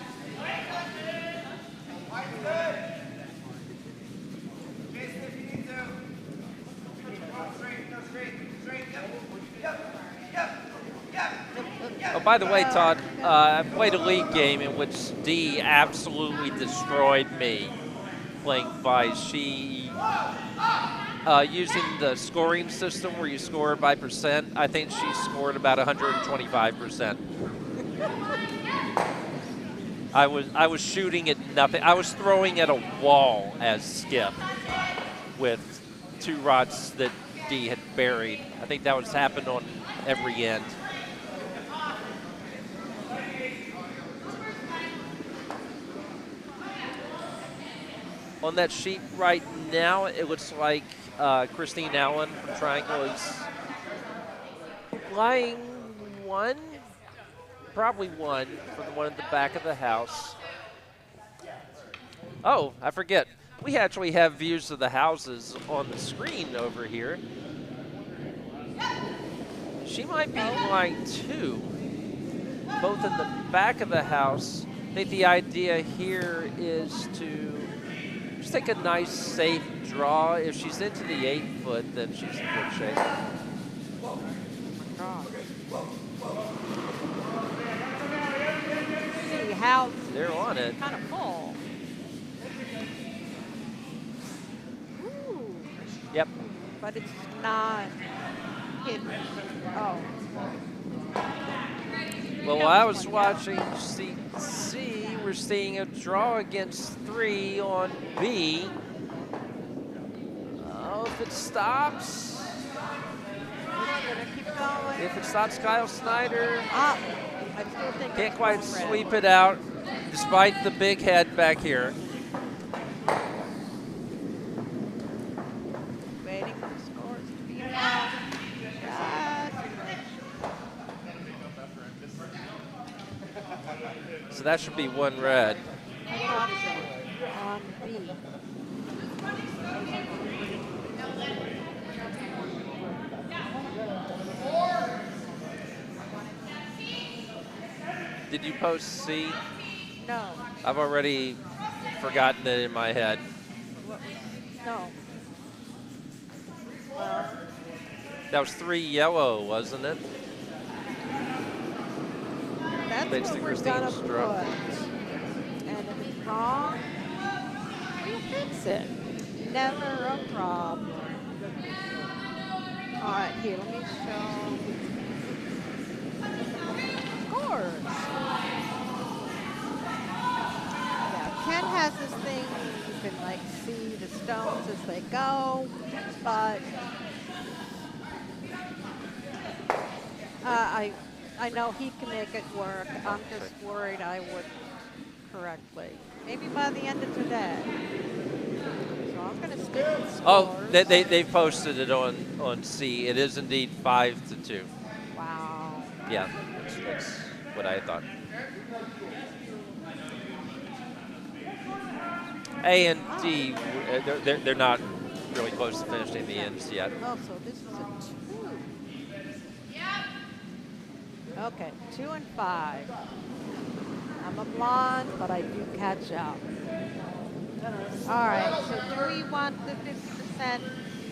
Oh, by the way, Todd, I played a league game in which D absolutely destroyed me. playing Vice. She, using the scoring system where you score by percent, I think she scored about 125%. I was shooting at nothing. I was throwing at a wall as Skip with 2 rods that D had buried. I think that was happened on every end. On that sheet right now, it looks like Christine Allen from Triangle is flying 1, probably 1 for the one at the back of the house. Oh, I forget. We actually have views of the houses on the screen over here. She might be flying 2, both in the back of the house. I think the idea here is to just take a nice, safe draw. If she's into the 8-foot, then she's in good shape. See how They're on it. kind of full. Ooh, Yep. but it's not hidden. Oh. Well, while I was watching C, we're seeing a draw against 3 on B. Oh, if it stops. Gonna keep going. If it stops, Kyle Snyder Up. I still think can't it's quite going red. sweep it out, despite the big head back here. Waiting for the scores to be announced. So that should be 1 red. On B. Did you post C? No. I've already forgotten it in my head. No. Well, That was 3 yellow, wasn't it? that's Makes what the we're Christine gonna stroke. put. And if it's wrong, we fix it. Never a problem. All right, here, let me show scores. Yeah, Ken has this thing, you can like see the stones as they go, but I know he can make it work. I'm just worried I wouldn't correctly. Maybe by the end of today. So I'm going to stick with scores. Oh, they posted it on C. It is indeed 5-2. Wow. Yeah, that's what I thought. A and D, they're not really close to finishing the ends yet. Oh, so this is a 2. Okay, 2 and 5. I'm a blonde, but I do catch up. All right, so do we want the 50%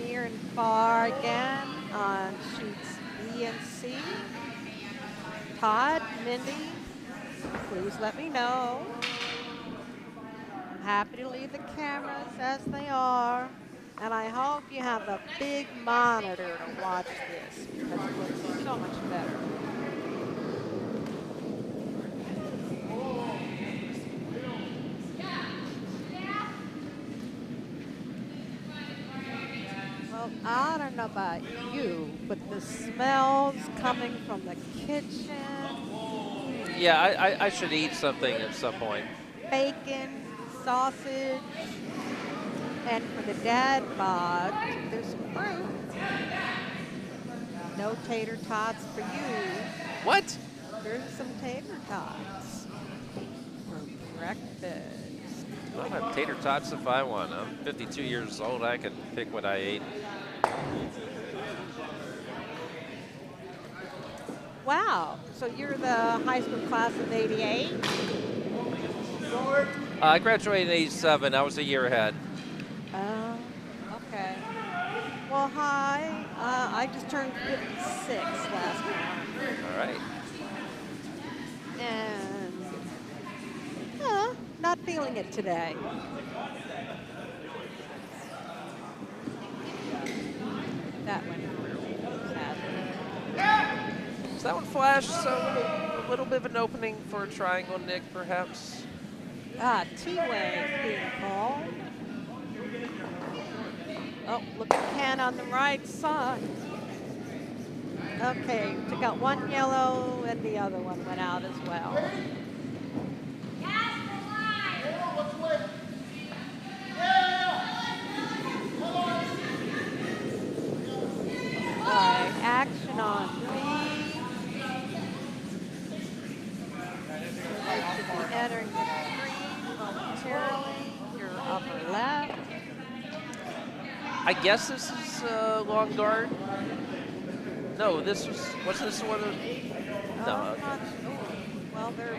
near and far again on sheets B and C? Todd, Mindy, please let me know. I'm happy to leave the cameras as they are. And I hope you have a big monitor to watch this because it looks so much better. Well, I don't know about you, but the smells coming from the kitchen, Yeah, I should eat something at some point. bacon, sausage, and for the dad bod, there's some fruit. No tater tots for you. What? There's some tater tots for breakfast. I'll have tater tots if I want. I'm 52 years old. I can pick what I ate. Wow, so you're the high school class of '88? I graduated in '87. I was a year ahead. Oh, okay. Well, hi. I just turned 56 last month. All right. And not feeling it today. That one flashed, so a little bit of an opening for a triangle, Nick, perhaps. T-way being called. Oh, look at Ken on the right side. Okay, took out one yellow and the other one went out as well. All right, action on B. Should be entering the screen momentarily. Your upper left. I guess this is long guard. No, this was. What's this one? No. I'm not sure. Well, they're.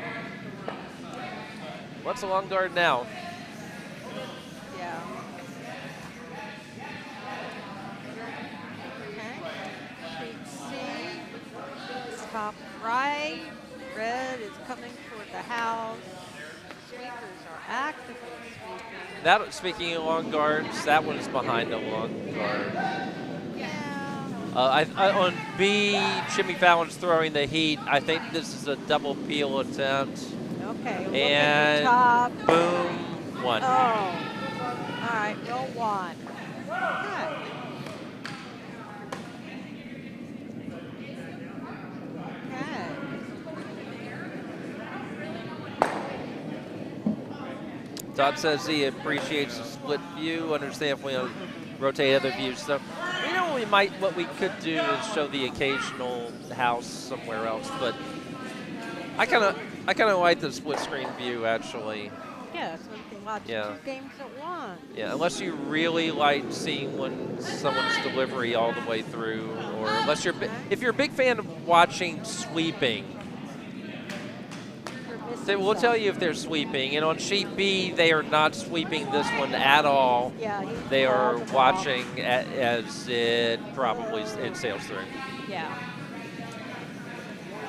What's a long guard now? Yeah. Okay. Sheet C. Top right. Red is coming toward the house. Sweepers are actively sweeping. That, speaking of long guards, that one is behind a long guard. Yeah. On B, Jimmy Fallon's throwing the heat. I think this is a double peel attempt. Okay. Look And at the top. boom, one. Oh. All right. Roll one. Okay. Okay. Todd says he appreciates the split view. Understand if we rotate other views. So, you know, what we could do is show the occasional house somewhere else. But I kind of like the split screen view actually. Yeah, so you can watch Yeah. 2 games at once. Yeah, unless you really like seeing someone's delivery all the way through, or unless if you're a big fan of watching sweeping. So we'll tell you if they're sweeping, and on sheet B, they are not sweeping this one at all. Yeah, They are watching as it sails through. Yeah.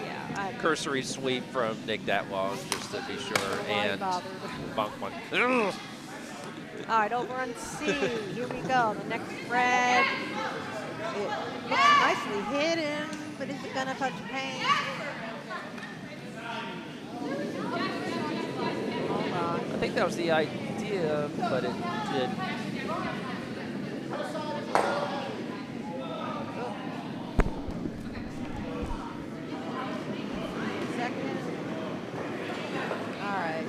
Yeah. Cursory sweep from Nick Datlowe, just to be sure, and bunk one. All right, over on C. Here we go. The next red. It looks nicely hidden, but is it gonna touch paint? Hold on. I think that was the idea, but it didn't. Second. All right.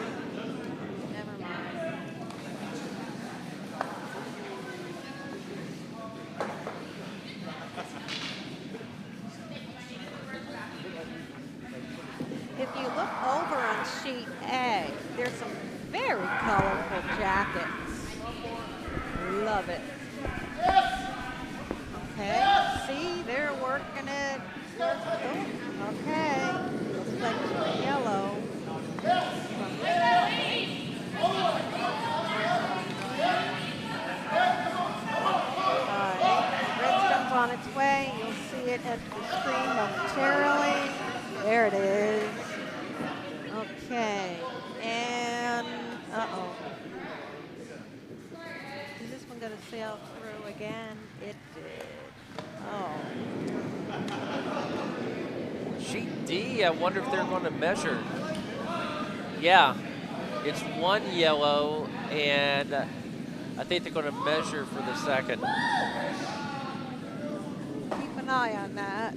Never mind. If you look over on sheet A, there's some very colorful jackets. Love it. Okay, see, they're working it. Oh, okay, looks like it's yellow. Alright, red comes on its way. You'll see it at the screen momentarily. There it is. Okay, and uh-oh. Is this one going to sail through again? It did. Oh. Sheet D, I wonder if they're going to measure. Yeah, it's one yellow, and I think they're going to measure for the second. Keep an eye on that.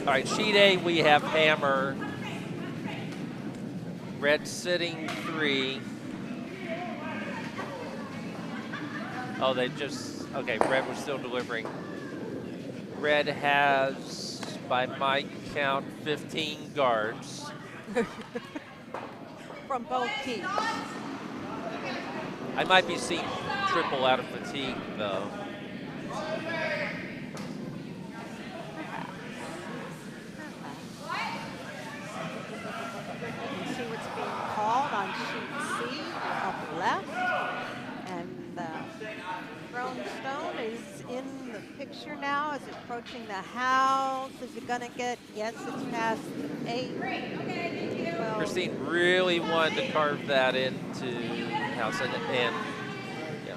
All right, sheet A, we have hammer. Red sitting 3. Oh, they just, okay, red was still delivering. Red has, by my count, 15 guards. From both teams. I might be seeing triple out of fatigue, though. You see what's being called on sheet C, up left. And the thrown stone is in the picture now. Is it approaching the house? Is it going to get, yes, it's past 8. Well, Christine really wanted to carve that into the house, and yeah.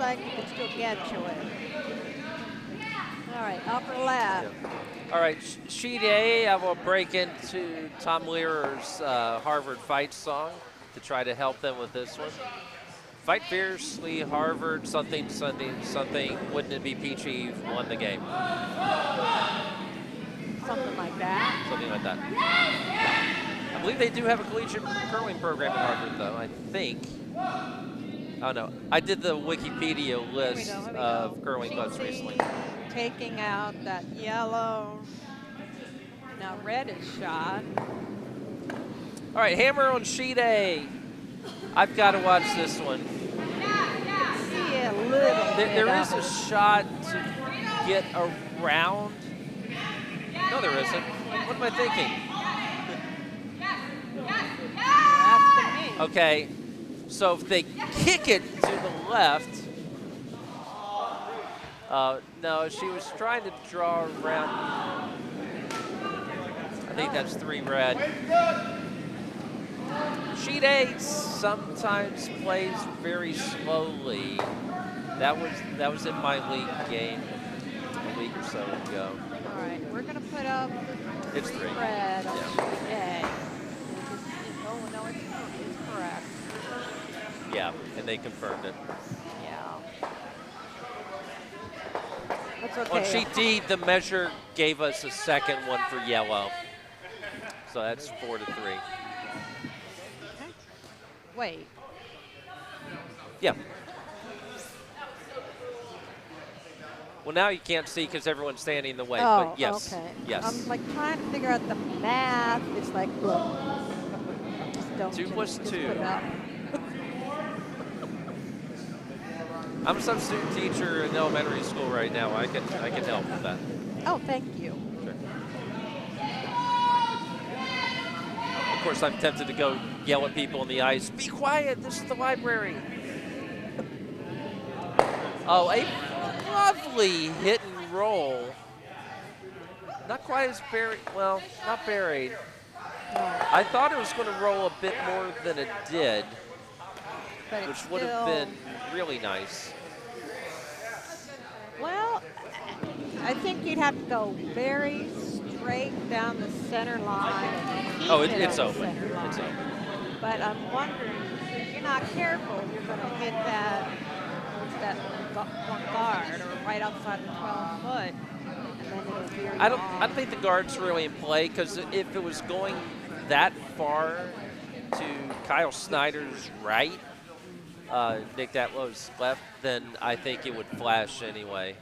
like you can still get to it. All right, upper left. All right, sheet A, I will break into Tom Learer's Harvard Fight song to try to help them with this one. Fight fiercely, Harvard, something, something, something. Wouldn't it be peachy? Won the game. Something like that. Something like that. I believe they do have a collegiate curling program at Harvard, though, I think. Oh, no. I did the Wikipedia list of curling clubs recently. Taking out that yellow. Now red is shot. All right, hammer on sheet A. I've got to watch this one. See a little There is a shot to get around. No, there isn't. What am I thinking? Asking me. Okay, so if they kick it to the left, no, she was trying to draw around. I think that's 3 red. Sheet A sometimes plays very slowly. That was in my league game a week or so ago. All right, we're gonna put up It's 3 3. red on Yeah. sheet A. Oh no, it's correct. Yeah, and they confirmed it. Yeah. That's okay. On sheet D, the measure gave us a second one for yellow. So that's 4-3. Wait. Yeah. Well, now you can't see because everyone's standing in the way. Oh, but yes, okay. yes. I'm like trying to figure out the math. It's like, look. Just don't 2 plus just 2. put it up. I'm a substitute teacher in elementary school right now. I can help with that. Oh, thank you. Sure. Of course, I'm tempted to go yell at people on the ice. Be quiet! This is the library. Oh, a lovely hit and roll. Not quite as buried. Well, not buried. I thought it was going to roll a bit more than it did, But which it's would have still- been really nice. Well, I think you'd have to go very straight down the center line. And keep Oh, it it's on the open. center line. It's open. But I'm wondering, if you're not careful, you're going to hit that one guard or right outside the 12 foot. And then it'll veer I don't off. think the guard's really in play because if it was going that far to Kyle Snyder's right, Nick Datlowe's left, then I think it would flash anyway.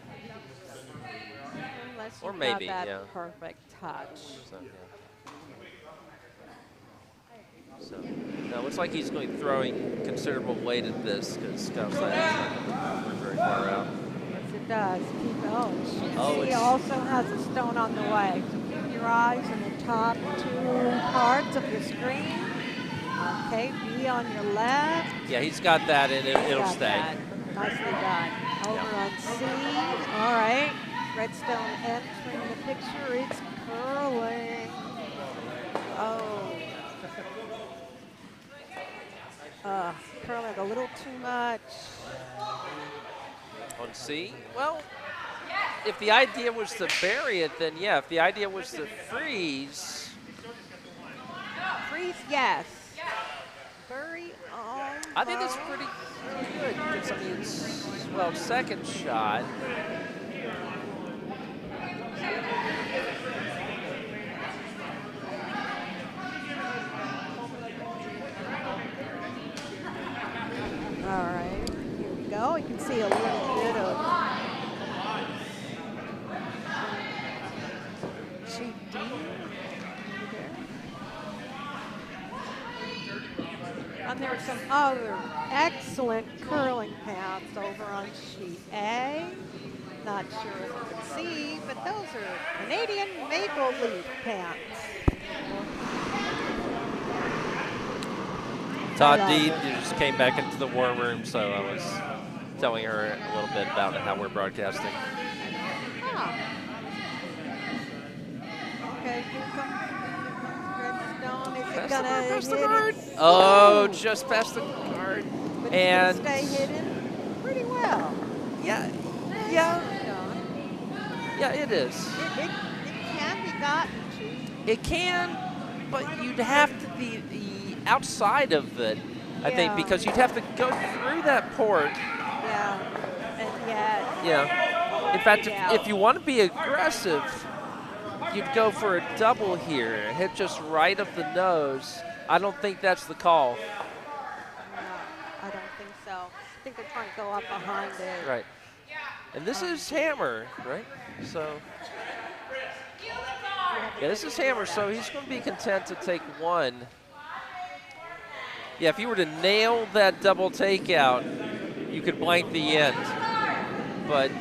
Unless or you've maybe, got that yeah. perfect touch. So no, it looks like he's going throwing considerable weight at this because Kyle Snyder's not going very far out. Yes, it does. Keep Oh, he it's- also has a stone on the way. So keep your eyes on the top 2 parts of your screen. Okay, B on your left. Yeah, he's got that and it'll Got stay. that. Nicely done. Over on C. All right. Redstone entering the picture. It's curling. Oh. Curling a little too much. On C, well, if the idea was to bury it, then yeah. If the idea was to freeze, Freeze, yes. Bury, I think that's pretty good. Because I mean, it's, well, second shot. All right, here we go. You can see a little bit of sheet D there. And there's some other excellent curling paths over on sheet A. Not sure if you can see, but those are Canadian maple leaf pants. Todd love D it. just came back into the war room, so I was telling her a little bit about how we're broadcasting. Ah. Okay, here comes Redstone. Is it gonna Past the hit guard. it? Oh, just past the guard. But And it's gonna stay hidden pretty well. Well, Yeah, it's yeah, done. yeah, it is. It can be gotten to. It can, but you'd have to be outside of it, I think, Yeah. because you'd have to go through that port. Yeah. And yeah. Yeah. In fact, Yeah. if you want to be aggressive, you'd go for a double here, hit just right of the nose. I don't think that's the call. No, I don't think so. I think they're trying to go up behind it. Right. And this is hammer, right? So, yeah, this is hammer, so he's going to be content to take one. Yeah, if you were to nail that double takeout, you could blank the end. But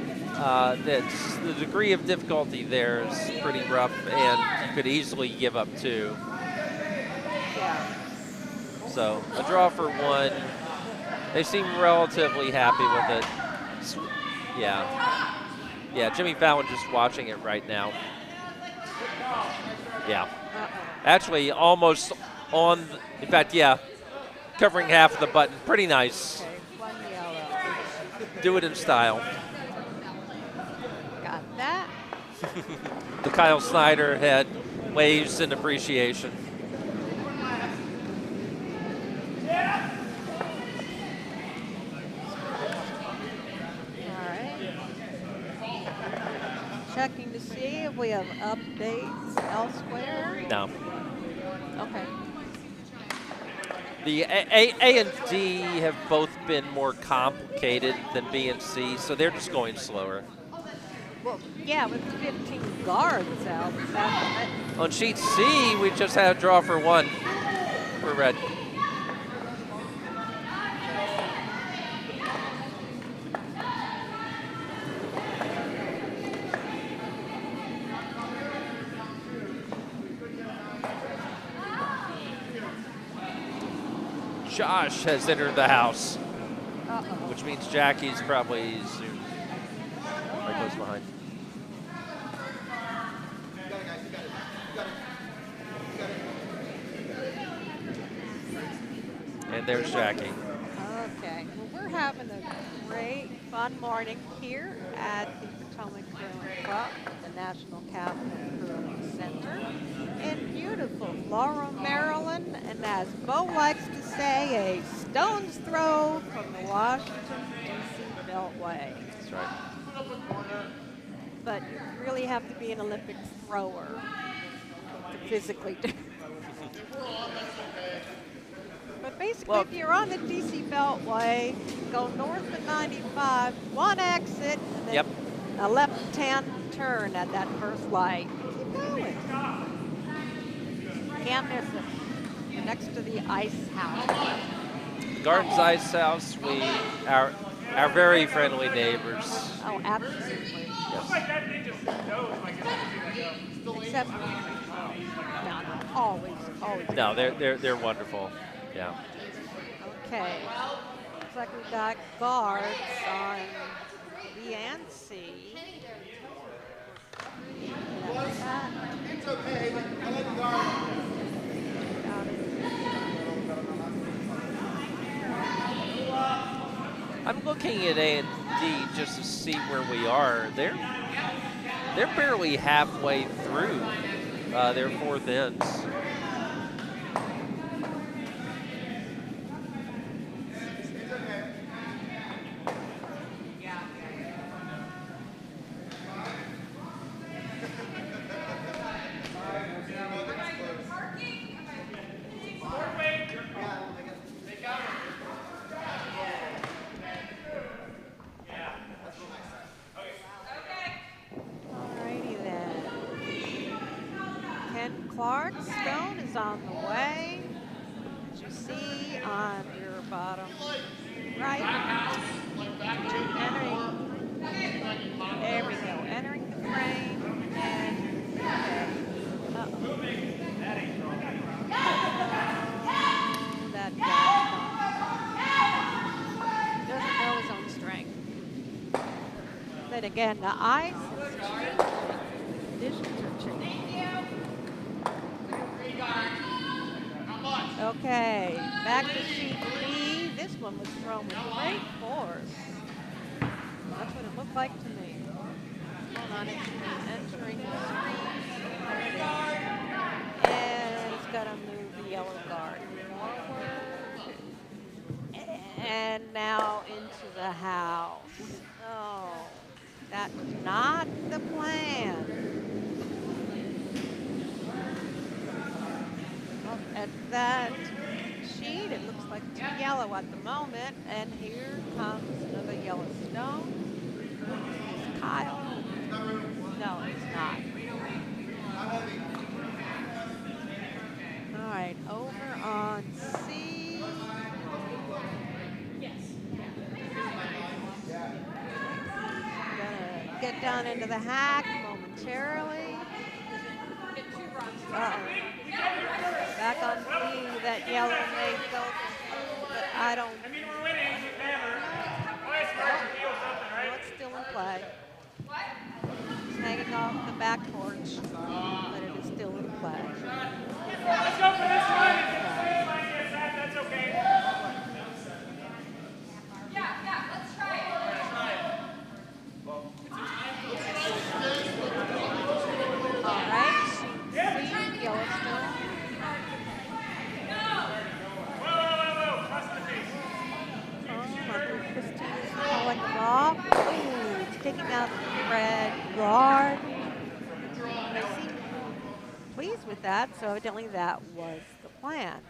that's, the degree of difficulty there is pretty rough, and you could easily give up two. Yeah. So a draw for one. They seem relatively happy with it. Yeah. Yeah, Jimmy Fallon just watching it right now. Yeah. Actually, almost on, in fact, yeah, covering half of the button. Pretty nice. Okay, one yellow. Do it in style. Got that. The Kyle Snyder head waves in appreciation. All right. Checking to see if we have updates elsewhere. No. Okay. The A and D have both been more complicated than B and C, so they're just going slower. Well, yeah, with 15 guards out. On sheet C, we just had a draw for one for red. Josh has entered the house, which means Jackie's probably soon. Right close behind. And there's Jackie. Okay. Well, we're having a great, fun morning here at the Potomac Curling Club, the National Capital Curling Center, in beautiful Laurel, Maryland, and as Bo likes to say, a stone's throw from the Washington, D.C. Beltway. That's right. But you really have to be an Olympic thrower to physically do. But basically, Well, if you're on the DC Beltway, go north of 95, one exit, and then Yep. a left-hand turn at that first light. Keep going. Can't miss it. You're next to the ice house. Gardens Ice House, our very friendly neighbors. Oh, absolutely. Looks like that thing just knows like it's going to go. Except, no, always. No, they're wonderful. Yeah. Okay. Looks like we got guards on B and C. It's okay. I let the guard. I'm looking at A and D just to see where we are. They're barely halfway through their fourth ends. Alrighty then. Ken Clarkstone is on the way. As you see on your bottom right. Entering. There we go. Entering the frame. And that guy doesn't know his own strength. Then again, the ice is changing. Conditions are changing. Okay, back to sheet B. This one was thrown with great force. That's what it looked like to me. Hold on, it's entering the screen. There it is. And it's going to move the yellow guard forward. And now into the house. Oh, that's not the plan. Look at that sheet. It looks like it's yellow at the moment. And here comes another yellow stone. Is Kyle? No, it's not. All right, over on C. Gonna get down into the hack momentarily. Back on B, that yellow may go through, but I don't. I mean, we're winning. It matters. Always hard to feel something, right? No, it's still in play. It's hanging off the back porch, but it is still in play. Let's go for this one. If it's a line gets that, that's okay. Yeah, let's try it. All right, C, Yellowstone. Whoa. Trust the face. Christine is pulling them off. Ooh, it's taking out the red guard. They seem pleased with that, so evidently that was the plan.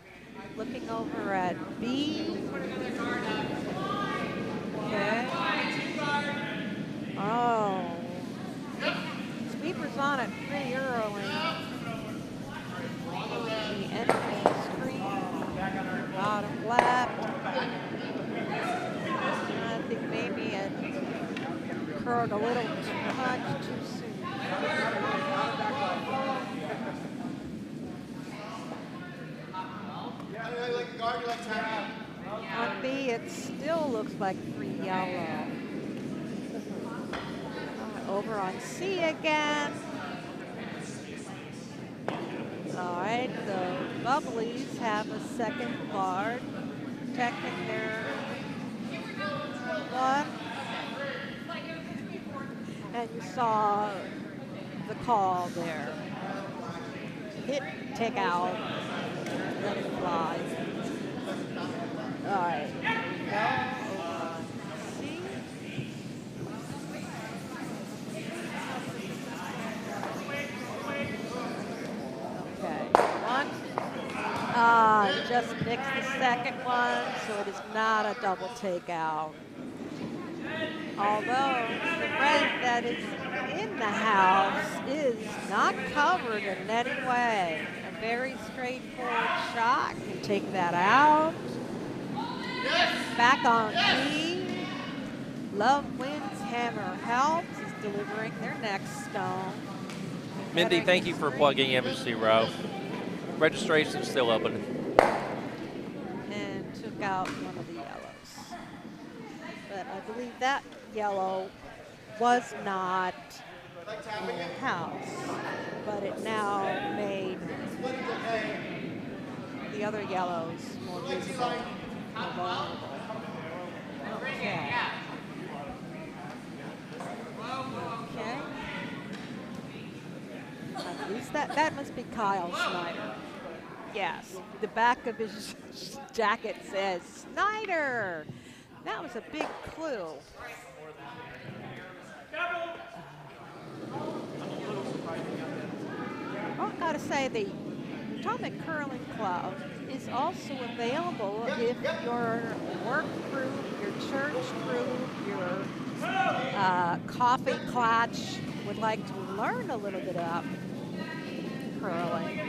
Looking over at B. Okay. Oh. Sweeper's on it pretty early. The enemy screen, bottom left. I think maybe it curled a little too much too soon. You like guard, you like tag. On B, it still looks like 3 yellow. Over on C again. All right, the Bubblies have a second guard, protecting their one. And you saw the call there. Hit, take out, let it fly. All right, here we go. Over on C. Okay, one. Just nixed the second one, so it is not a double takeout. Although the red that is in the house is not covered in any way. A very straightforward shot can take that out. Back on B. Love wins, hammer helps is delivering their next stone. Mindy, thank you for plugging Embassy Row. Registration's still open. And took out one of the yellows. But I believe that yellow was not in the house, but it now made the other yellows more visible, more vulnerable. Okay. Okay. At least that must be Kyle Snyder. Yes, the back of his jacket says Snyder. That was a big clue. Well, I gotta say, the Atomic Curling Club is also available if your work group, your church group, your coffee clutch would like to learn a little bit about curling.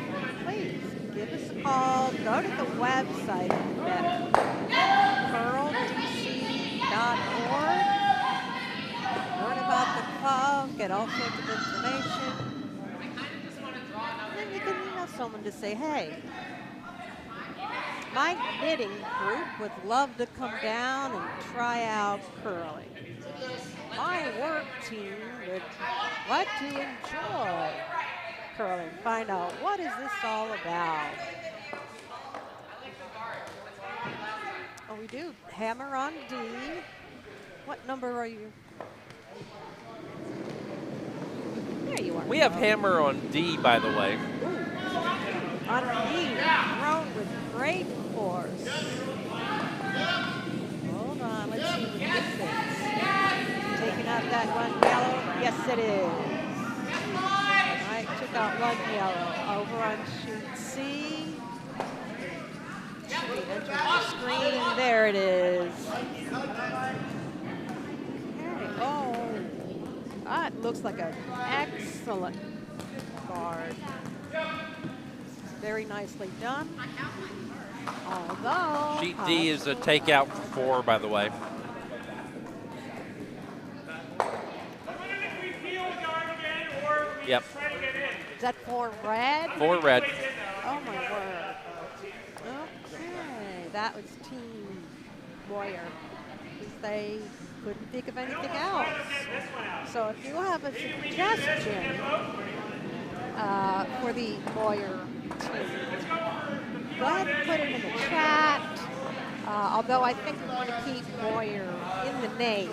Please give us a call. Go to the website if better. curldc.org. Learn about the club, get all sorts of information. And then you can email someone to say, hey, my knitting group would love to come down and try out curling. My work team would like to enjoy curling. Find out, what is this all about? Oh, we do. Hammer on D. What number are you? There you are. We have hammer on D, by the way. On D, thrown with great force. Hold on, let's see what this is. Taking out that one yellow. Yes, it is. I took out one yellow. Over on sheet C. Should be entering the screen. There it is. Okay. Oh, that looks like an excellent guard. Very nicely done. Although Sheet D is a takeout for 4, by the way. Yep. Is that 4 red? 4 red. Oh my word. Okay, that was Team Boyer. They couldn't think of anything else. So if you have a suggestion for the Boyer team, go ahead and put it in the chat. Although I think we want to keep Boyer in the name.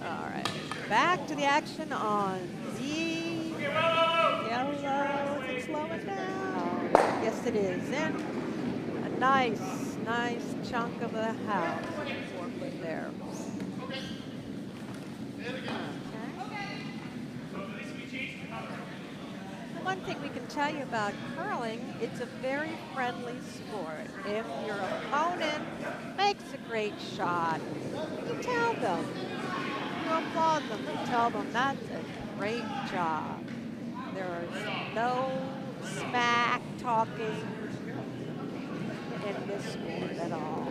All right, back to the action on Z. Yellow, is it slowing down? Yes, it is. And a nice chunk of the house. 4 foot there. One thing we can tell you about curling, it's a very friendly sport. If your opponent makes a great shot, you tell them. You applaud them. You tell them that's a great job. There is no smack talking in this sport at all.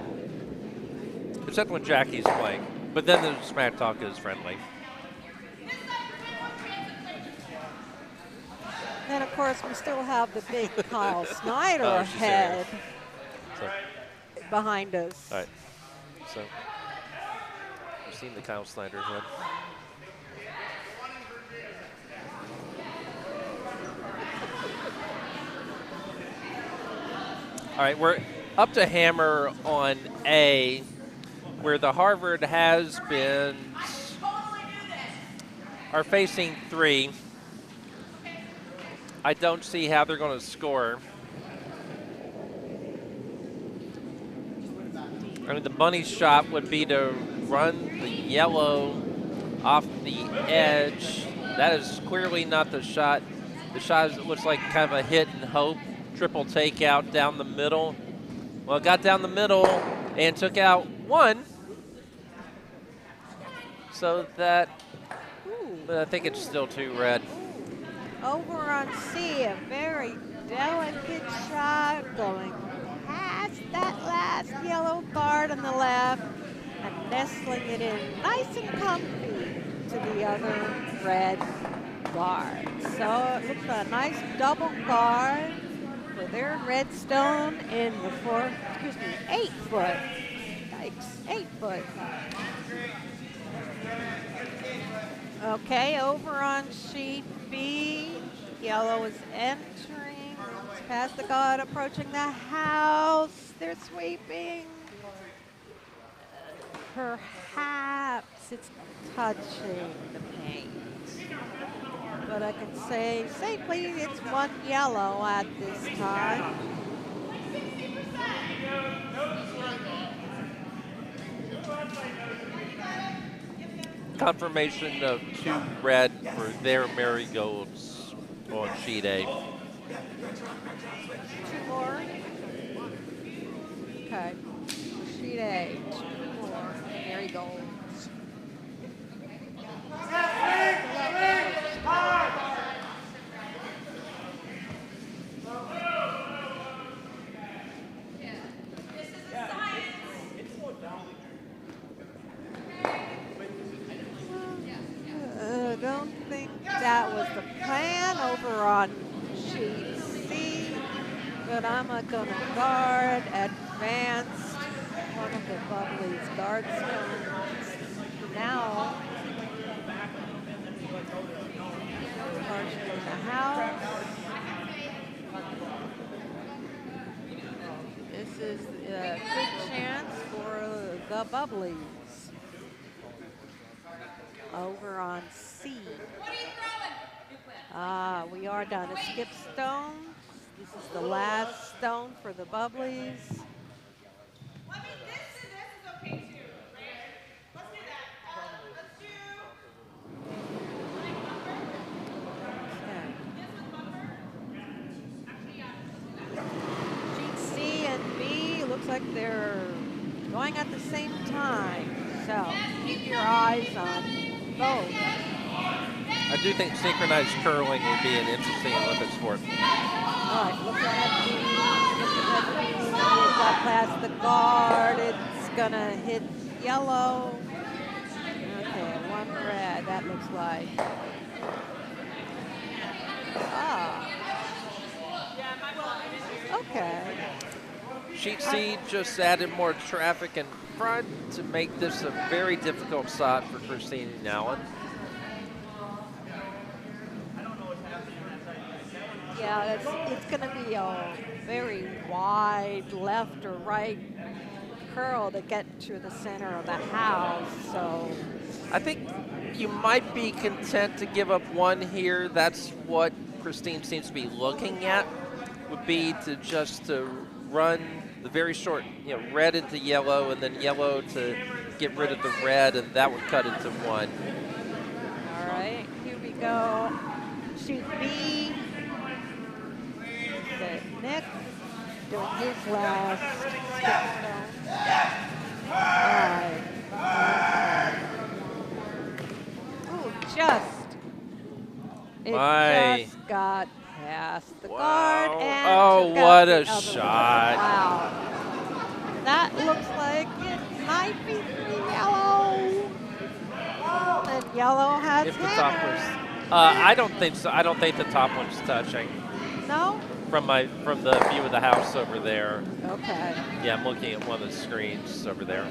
Except when Jackie's playing. But then the smack talk is friendly. Then, of course, we still have the big Kyle Snyder Oh, she's head So, behind us. all right. So, you've seen the Kyle Snyder head. All right, we're up to hammer on A, where the Harvard has-beens are facing 3. I don't see how they're going to score. I mean, the bunny shot would be to run the yellow off the edge. That is clearly not the shot. The shot looks like kind of a hit and hope. Triple takeout down the middle. Well, it got down the middle and took out 1. So that, but I think it's still 2 red. Over on C, a very delicate shot going past that last yellow guard on the left and nestling it in nice and comfy to the other red guard. So it looks like a nice double guard for their redstone in the 8 foot. Yikes, 8 foot. Okay, over on sheet B, yellow is entering. It's past the guard, approaching the house. They're sweeping. Perhaps it's touching the paint. But I can say safely it's 1 yellow at this time. Confirmation of 2 red for their marigolds on sheet A. 2 more. Okay. Sheet A, 2 more marigolds. I don't think that was the plan over on sheet C, but I'm going to guard advanced one of the Bubbly's guard stones. Now, guards in the house. This is a good chance for the Bubblies. Over on C. We are down to skip stones. This is the last stone for the Bubblies. Well, I mean, this and this is okay too, right? Let's do that. Let's do. Sheet C and B looks like they're going at the same time. So keep your eyes on both. I do think synchronized curling would be an interesting Olympic sport. All right, look at B. It got past the guard. It's gonna hit yellow. Okay, one red. That looks like. Okay. Sheet C just added more traffic in front to make this a very difficult shot for Christine and Allen. Yeah, it's going to be a very wide left or right curl to get to the center of the house. So I think you might be content to give up one here. That's what Christine seems to be looking at, would be to just to run the very short, red into yellow, and then yellow to get rid of the red, and that would cut into one. All right, here we go. Shoot B. Nick doing his last skip stone. Oh, it just got past the guard and oh, took what out a the other shot. one. Wow. That looks like it might be yellow. And yellow has If the top was, hammer. I don't think so. I don't think the top one's touching. No? From the view of the house over there. Okay. Yeah, I'm looking at one of the screens over there.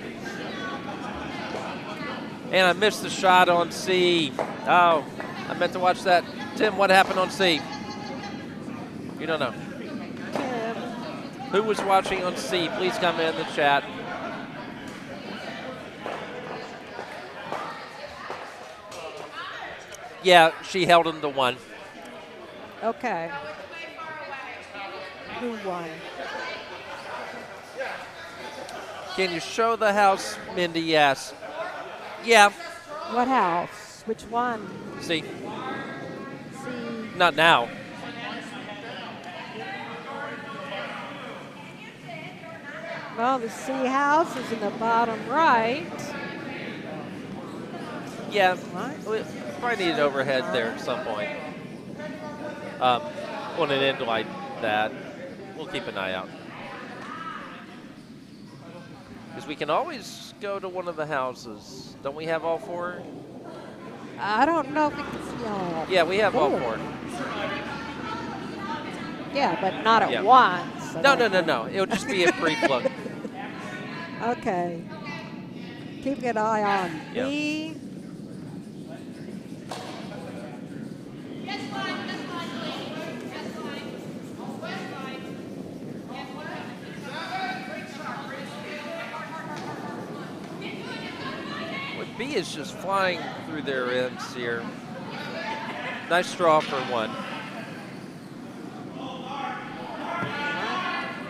And I missed the shot on C. Oh, I meant to watch that. Tim, what happened on C? You don't know. Tim. Who was watching on C? Please comment in the chat. Yeah, she held him to one. Okay. Who won? Can you show the house, Mindy? Yes. Yeah. What house? Which one? See? C. Not now. Well, the C house is in the bottom right. Yeah. We probably need an overhead there at some point. On an end like that. We'll keep an eye out. Because we can always go to one of the houses. Don't we have all four? I don't know if we can see all. Yeah, we have all four. Yeah, but not at once. No. It'll just be a brief look. Okay. Keep an eye on B. B is just flying through their ends here. Nice draw for one.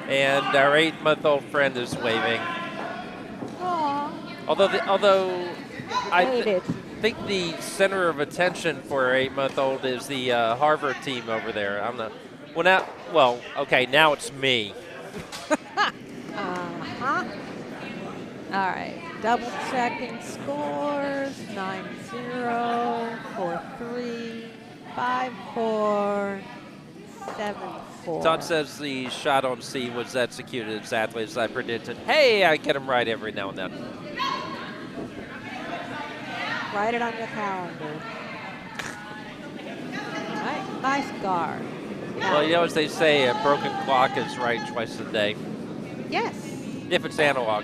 And our 8-month-old friend is waving. Aww. Although I think the center of attention for our 8-month-old is the Harvard team over there. I'm not. Well, okay, now it's me. Uh-huh. All right. Double checking scores. 9-0, 4-3, 5-4, 7-4. Todd says the shot on C was executed exactly as I predicted. Hey, I get him right every now and then. Write it on your calendar. All right, nice guard. Well, as they say, a broken clock is right twice a day. Yes. If it's analog.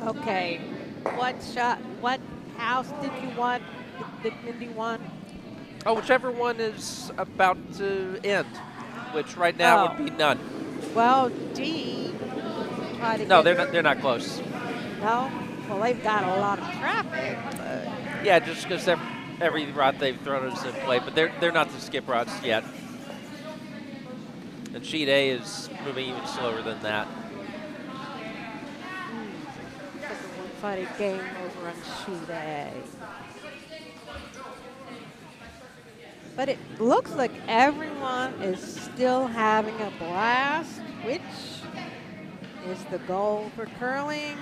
Okay. What house did you want? Did Mindy want? Oh, whichever one is about to end, which right now Oh. would be none. Well, D. Try to No, get they're not close. No? Well, they've got a lot of traffic, but Yeah, just because every route they've thrown is in play, but they're not the skip routes yet. And sheet A is moving even slower than that. it's like a one-sided game over on sheet A. But it looks like everyone is still having a blast, which is the goal for curling,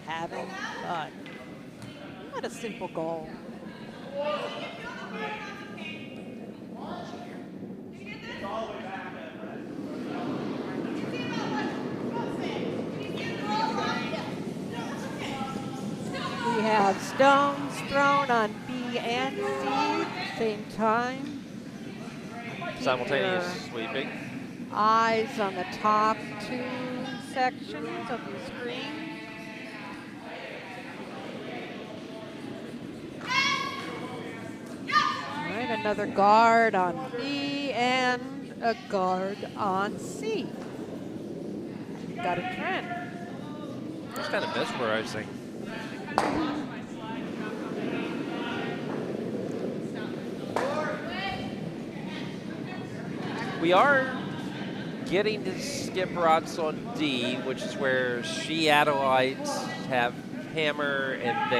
having fun. What a simple goal. We have stones thrown on B and C at the same time. Simultaneous Keep sweeping. your eyes on the top two sections of the screen. All right, another guard on B and a guard on C. Got a trend. It's kind of mesmerizing. We are getting to skip routes on D, which is where She-Adelites have hammer, and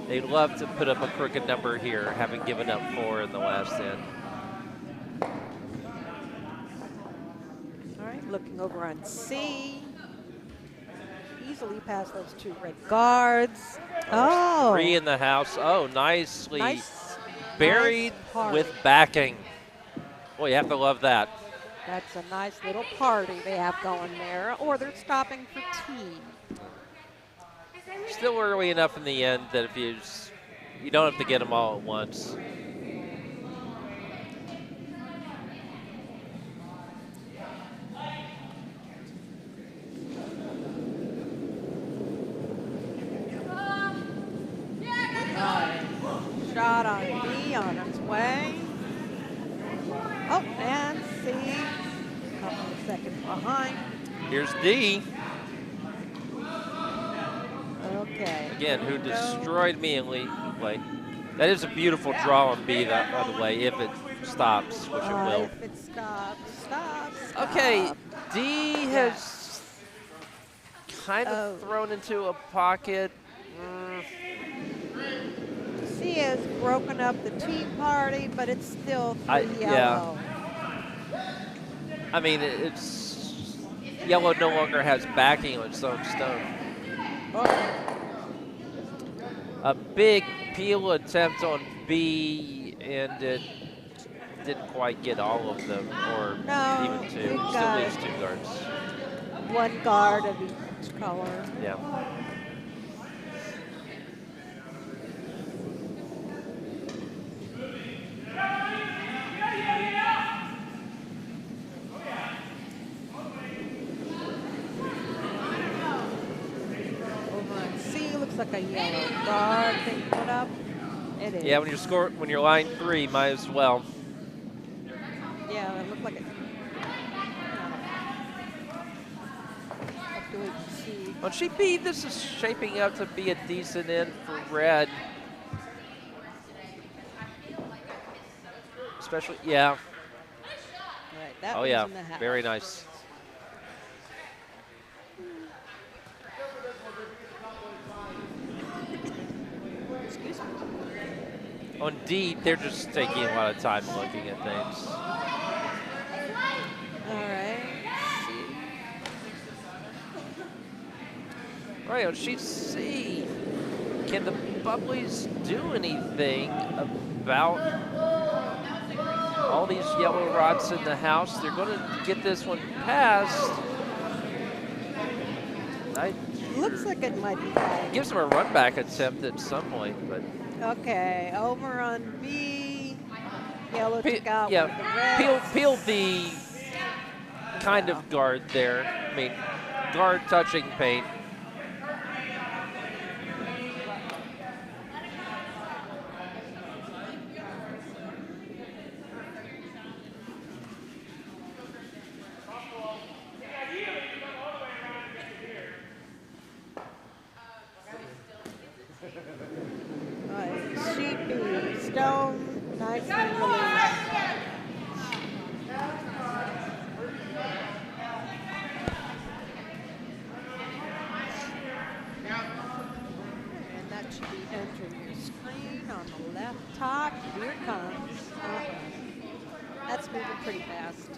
they love to put up a crooked number here, having given up 4 in the last end. All right, looking over on C. Easily past those two red guards. Oh, 3 in the house. Oh, nicely nice, buried nice party. with backing. Boy, you have to love that. That's a nice little party they have going there, or they're stopping for tea. Still early enough in the end that if you don't have to get them all at once. Shot on B on its way. Oh, and C, a couple of seconds behind. Here's D, Okay. again, who destroyed me in lead play. That is a beautiful draw on B, by the way, if it stops, which it will. If it stops. Okay, D has kind of thrown into a pocket. C has broken up the tea party, but it's still 3 yeah. yellow. I mean, it's yellow no longer has backing on its own stone. A big peel attempt on B, and it didn't quite get all of them, or No, even 2. it Still got leaves 2 guards. one guard of each color. Yeah. Over on C, looks like a yellow guard they put up. It is. Yeah, when you're line 3, might as well. Yeah, it looked like it. Have to wait and see. On sheet B, this is shaping up to be a decent end for red. Especially, yeah. All right, that Oh, one's yeah. in the house. Very nice. Excuse me. On D, they're just taking a lot of time looking at things. All right. Let's see. All right, on sheet C, can the Bubblies do anything about all these yellow rods in the house? They're going to get this one passed. Looks like it might be fine. Gives them a run back attempt at some point, but Okay, over on B. Yellow took out one of the yeah, reds. peel the kind of guard there. I mean, guard touching paint. Sheepy, Stone, nicely released. And that should be entering your screen on the left top. Here it comes. That's moving pretty fast.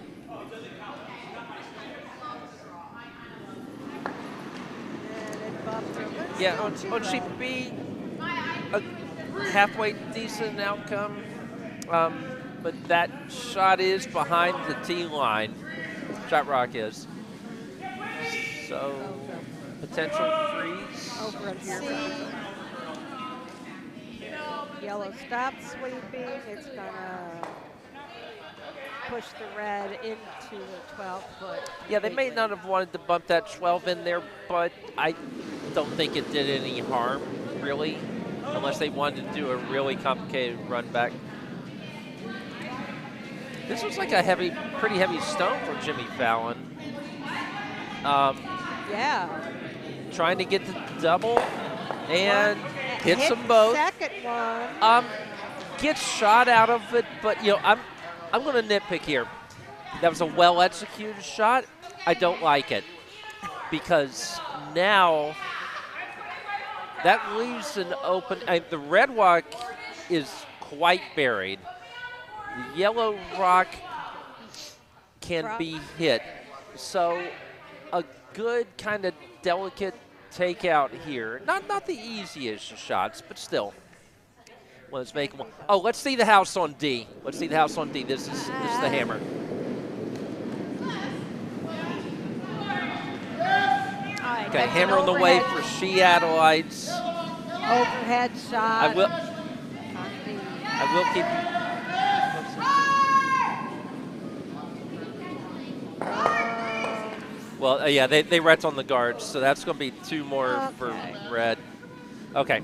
And it bumped over. Yeah, on sheet B, a halfway decent outcome, but that shot is behind the tee line. Shot rock is. So, potential freeze. Over at C. Yellow stops sweeping. It's gonna push the red into the 12-foot. Yeah, they may not have wanted to bump that 12 in there, but I don't think it did any harm, really, unless they wanted to do a really complicated run back. This was like a pretty heavy stone for Jimmy Fallon. Yeah. Trying to get the double and hits them both. Second one. Gets shot out of it, but I'm going to nitpick here. That was a well-executed shot. I don't like it because now that leaves an open. The red rock is quite buried. The yellow rock can be hit. So a good kind of delicate takeout here. Not the easiest of shots, but still. Let's make one. Oh, let's see the house on D. Let's see the house on D. This is the hammer. Okay, hammer on the way for Seattleites. Overhead shot. I will keep. Well, yeah, they wrecked on the guards, so that's going to be 2 more for red. Okay.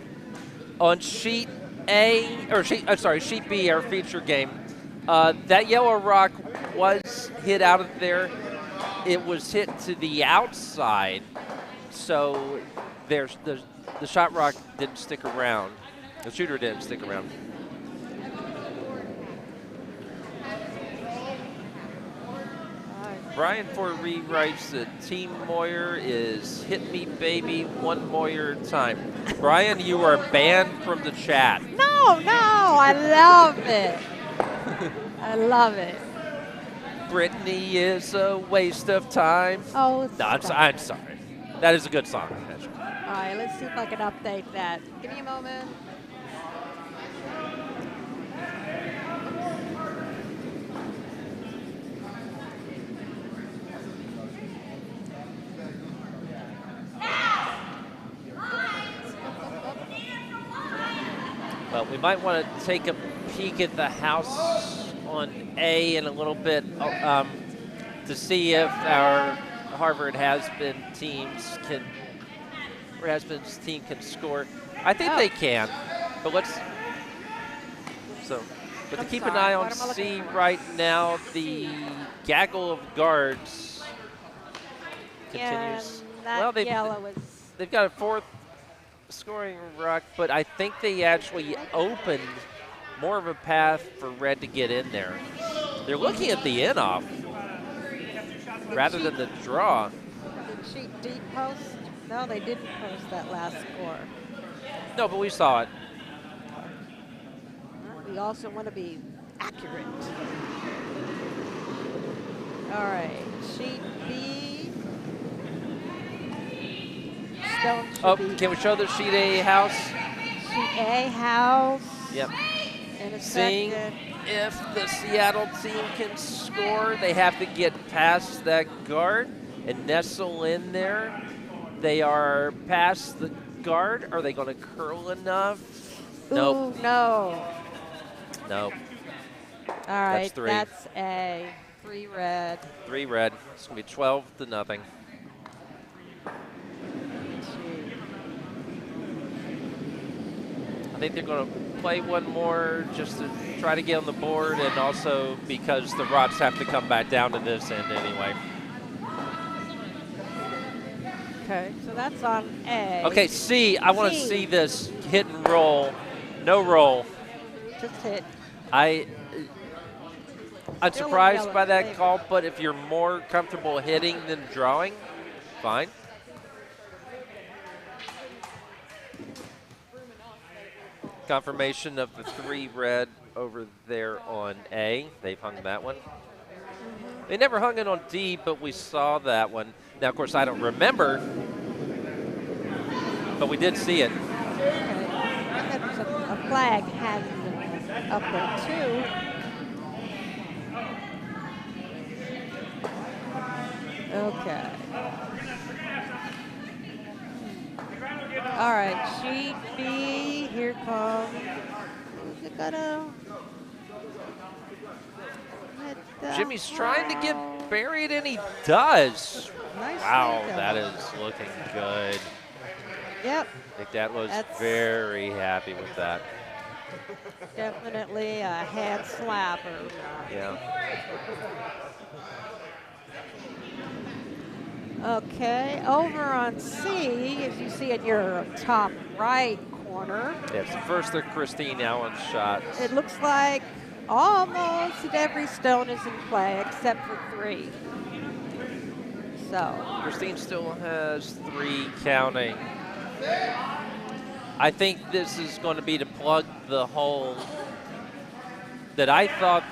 On sheet A, or sheet B, our feature game, that yellow rock was hit out of there. It was hit to the outside, so the shot rock didn't stick around. The shooter didn't stick around. Brian Ford rewrites that Team Moyer is hit me baby one Moyer time. Brian, you are banned from the chat. No, I love it. I love it. Brittany is a waste of time. Oh, no, I'm sorry. That is a good song. All right, let's see if I can update that. Give me a moment. Well, we might want to take a peek at the house on A in a little bit to see if our Harvard has-been teams can score. I think they can, but let's. But to keep an eye on C right now, the gaggle of guards continues. Well, they've got a 4th scoring rock, but I think they actually opened more of a path for red to get in there. They're looking at the in-off rather than the draw. Did sheet D post? No, they didn't post that last score. No, but we saw it. We also want to be accurate. All right, sheet B. Can we show the sheet A house? Sheet A house. Yep. Seeing if the Seattle team can score, they have to get past that guard and nestle in there. They are past the guard. Are they going to curl enough? Nope. Ooh, no. Nope. All right, that's 3. That's A. 3 red. 3 red. It's going to be 12-0. I think they're going to play one more just to try to get on the board, and also because the rods have to come back down to this end anyway. Okay, so that's on A. Okay, C, I want to C. see this hit and roll. No roll. Just hit. I'm Still in surprised yellow by that favor. call, but if you're more comfortable hitting than drawing, fine. Confirmation of the 3 red over there on A. They've hung that one. They never hung it on D, but we saw that one. Now, of course, I don't remember, but we did see it. Okay. And there's a flag hanging up there too. Okay. All right, sheet B, here comes. Who's it gonna? hit the Jimmy's trying to get ball? buried, and he does. Nicely Wow, done. that is looking good. Yep, I think that was That's- very happy with that. definitely a hand slapper. Yeah. Okay, over on C, as you see in your top right corner, Yes, first the Christine Allen shot. it looks like almost every stone is in play except for 3. So, Christine still has 3 counting. I think this is going to be to plug the hole that I thought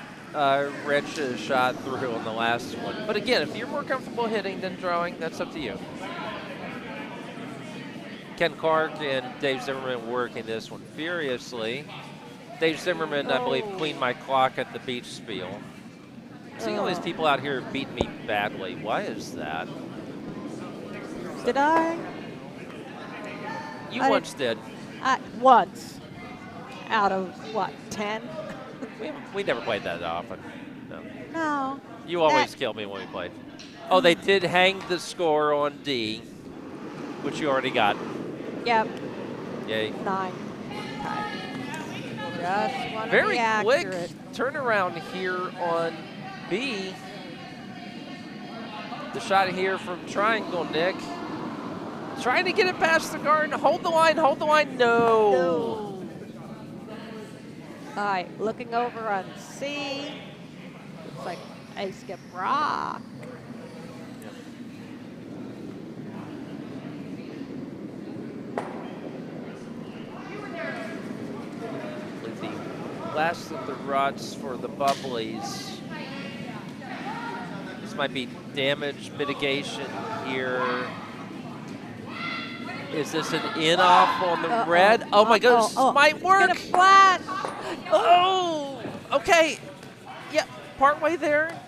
Rich shot through on the last one. But again, if you're more comfortable hitting than drawing, that's up to you. Ken Clark and Dave Zimmerman working this one furiously. Dave Zimmerman, I believe, cleaned my clock at the beach spiel. Seeing all these people out here beating me badly, why is that? did I? You I once did. Once. Out of what, 10? We never played that often. No. No. You always kill me when we play. Oh, they did hang the score on D, which you already got. Yep, Yay. 9. Okay. Just want to Very be quick accurate. turnaround here on B. The shot here from Triangle, Nick. Trying to get it past the guard. Hold the line, hold the line. No. No. All right, looking over on C. Looks like a skip rock. With the last of the rods for the Bubblies. This might be damage mitigation here. Is this an in-off on the red? Oh my goodness, this might work. It's gonna flash. Oh, okay. Yep, partway there.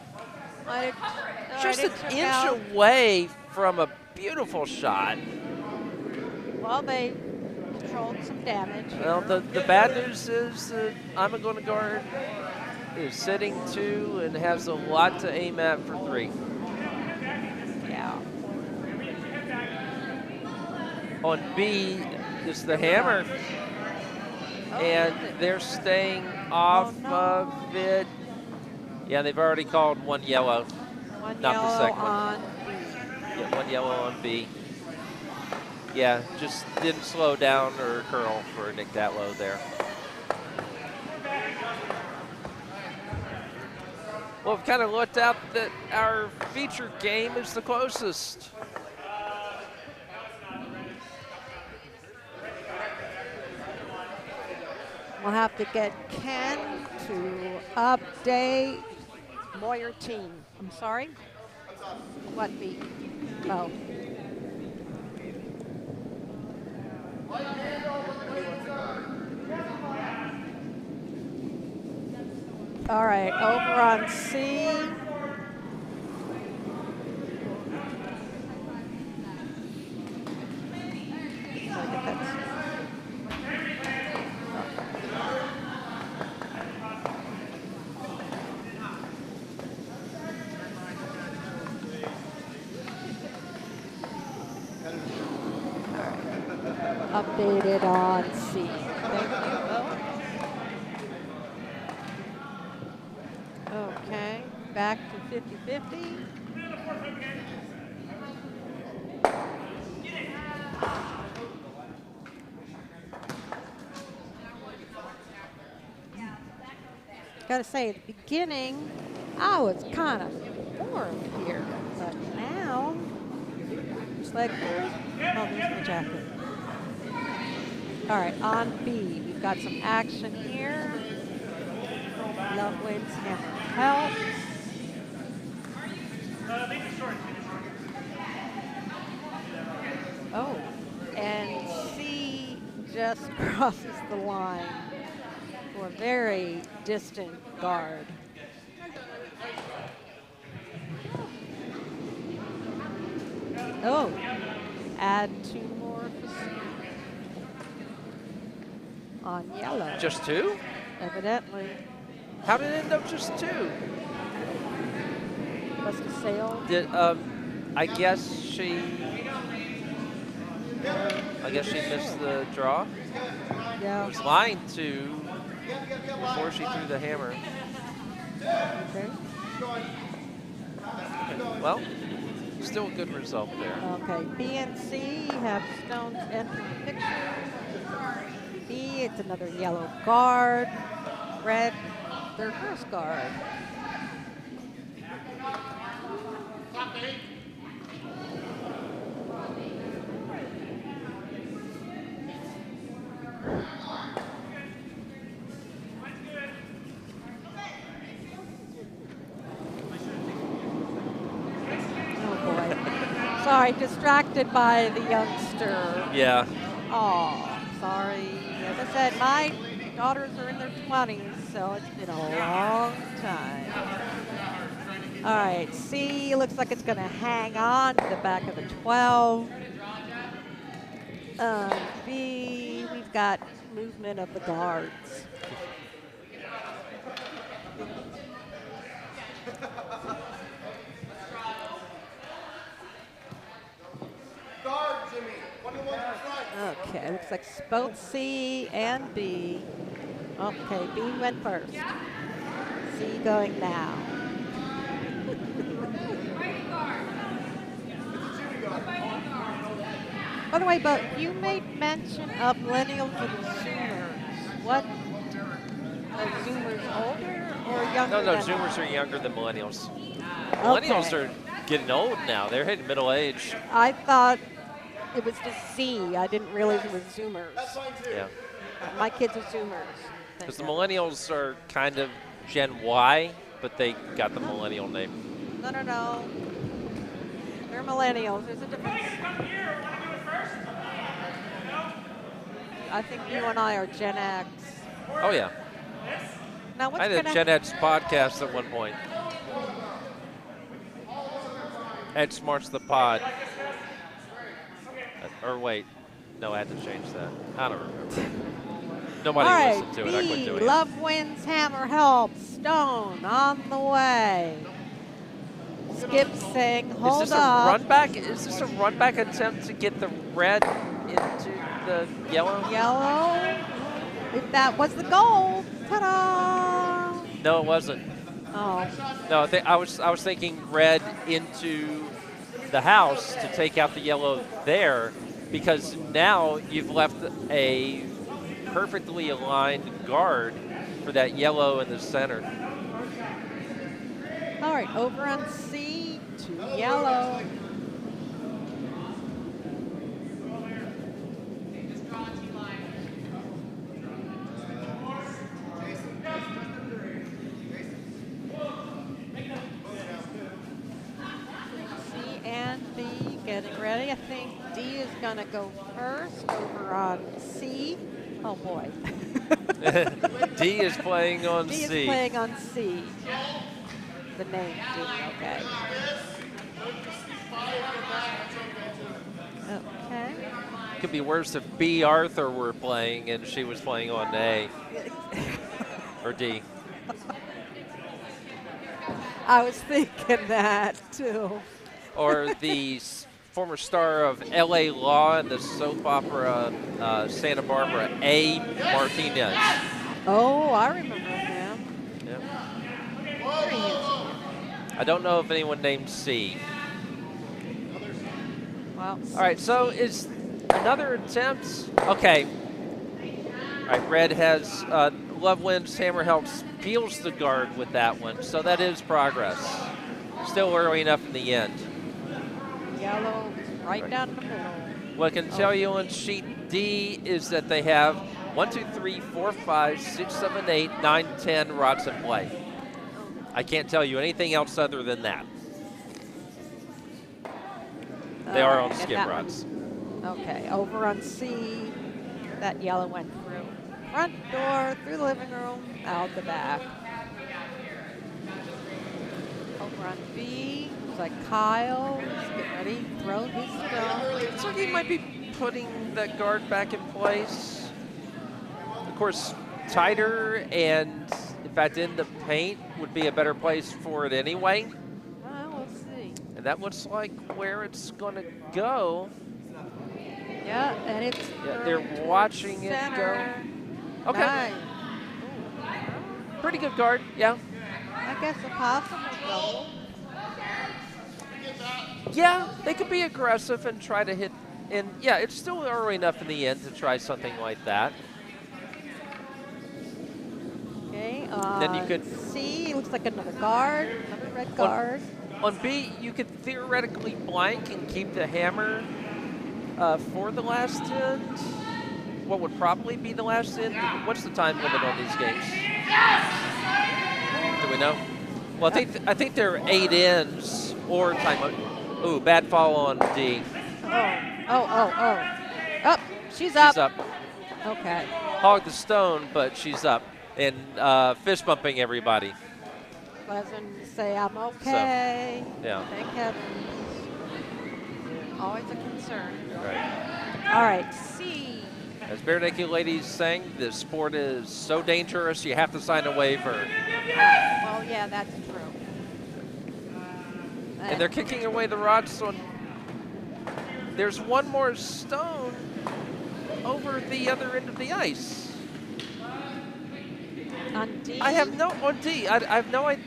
Just an inch away from a beautiful shot. Well, they controlled some damage. Well, the bad news is that I'm going to guard is sitting 2 and has a lot to aim at for 3. Yeah. On B is the hammer, and they're staying off of it. Yeah, they've already called 1 yellow. One Not the yellow second one. on B. Yeah, 1 yellow on B. Yeah, just didn't slow down or curl for Nick Datlowe there. Well, we've kind of looked out that our feature game is the closest. We'll have to get Ken to update Moyer team. I'm sorry? What B? Oh. All right, over on C. Updated on C. Thank you, Bill. Okay, back to 50-50. Gotta say, at the beginning, I was kind of bored here, but now, it's like, oh, there's my jacket. All right, on B, we've got some action here. Love wins, hammer helps. Leave it short. Oh, and C just crosses the line for a very distant guard. Oh, add 2 more for C. On yellow. Just 2? Evidently. How did it end up just 2? Must have sailed. Did I guess she missed the draw. It Yeah. was line 2 before she threw the hammer. Okay. Well, still a good result there. Okay. B and C have stones enter the picture. B, it's another yellow guard. Red, their first guard. Sorry, distracted by the youngster. Yeah. Oh, sorry. As I said, my daughters are in their 20s, so it's been a long time. All right, C looks like it's going to hang on to the back of the 12. B, we've got movement of the guards. Guard, Jimmy. 1 to 1 in front. Okay, looks like both C and B. Okay, B went first. C going now. By the way, but you made mention of millennials and Zoomers. What? Are Zoomers older or younger? No, than Zoomers us? are younger than Millennials. Millennials Okay. are getting old now. They're hitting middle age. I thought it was just Z. I didn't realize it was Zoomers. That's fine too. Yeah. My kids are Zoomers. Because the Millennials are kind of Gen Y, but they got the Millennial name. No. They're millennials. There's a difference. Come here. Want to do it first? No? I think you and I are Gen X. Oh, yeah. Now what's I did a gonna Gen X podcast at one point. Ed Smart's the pod. Or wait. No, I had to change that. I don't remember. Nobody All right, listened to it. I quit B, doing it. Love wins, hammer helps, stone on the way. Skip saying, hold Is this up. a run back? Is this a run back attempt to get the red into the yellow? Yellow. If that was the goal, ta-da! No, it wasn't. Oh, No, I was thinking red into the house to take out the yellow there, because now you've left a perfectly aligned guard for that yellow in the center. all right, over on C to yellow. C and B getting ready. I think D is going to go first over on C. Oh boy. D is playing on D C. is playing on C. The name D, okay. Okay. Could be worse if B Arthur were playing and she was playing on A or D. I was thinking that too. Or the former star of L.A. Law and the soap opera Santa Barbara, A. Martinez. Oh, I remember him. Yep. Very handsome. I don't know if anyone named C. Well, All right, so is Another attempt. Okay. All right, red has Lovewind's hammer helps peels the guard with that one, so that is progress. Still early enough in the end. Yellow is right down the middle. What I can tell you on sheet D is that they have 1, 2, 3, 4, 5, 6, 7, 8, 9, 10 rocks in play. I can't tell you anything else other than that. They are on And skip that rods. Okay, over on C, that yellow went through. Front door, through the living room, out the back. Over on B, looks like Kyle is getting ready to throw his stone. Looks like he might be putting that guard back in place. Of course, tighter and, in fact, in the paint would be a better place for it anyway. Well, we'll see. And that looks like where it's going to go. Yeah, and it's Yeah, they're watching it center. go. Okay, Nice. pretty good guard, yeah. I guess a possible double. Yeah, they could be aggressive and try to hit. And yeah, it's still early enough in the end to try something like that. Okay, Then you could- C, looks like another guard, another red guard. On B, you could theoretically blank and keep the hammer for the last end. What would probably be the last end? What's the time limit on these games? Do we know? Well, I think there are 8 ends or time. Ooh, bad fall on D. Oh, she's up. She's up. Okay. Hog the stone, but she's up. And fist bumping everybody. Pleasant say I'm okay. Yeah. Thank heavens. Always a concern. Right. All right, C. As Bare Naked Ladies sang, this sport is so dangerous you have to sign a waiver. Well, yeah, that's true. And they're kicking away the rods on. There's one more stone over the other end of the ice. On D. I have no on D. I have no idea.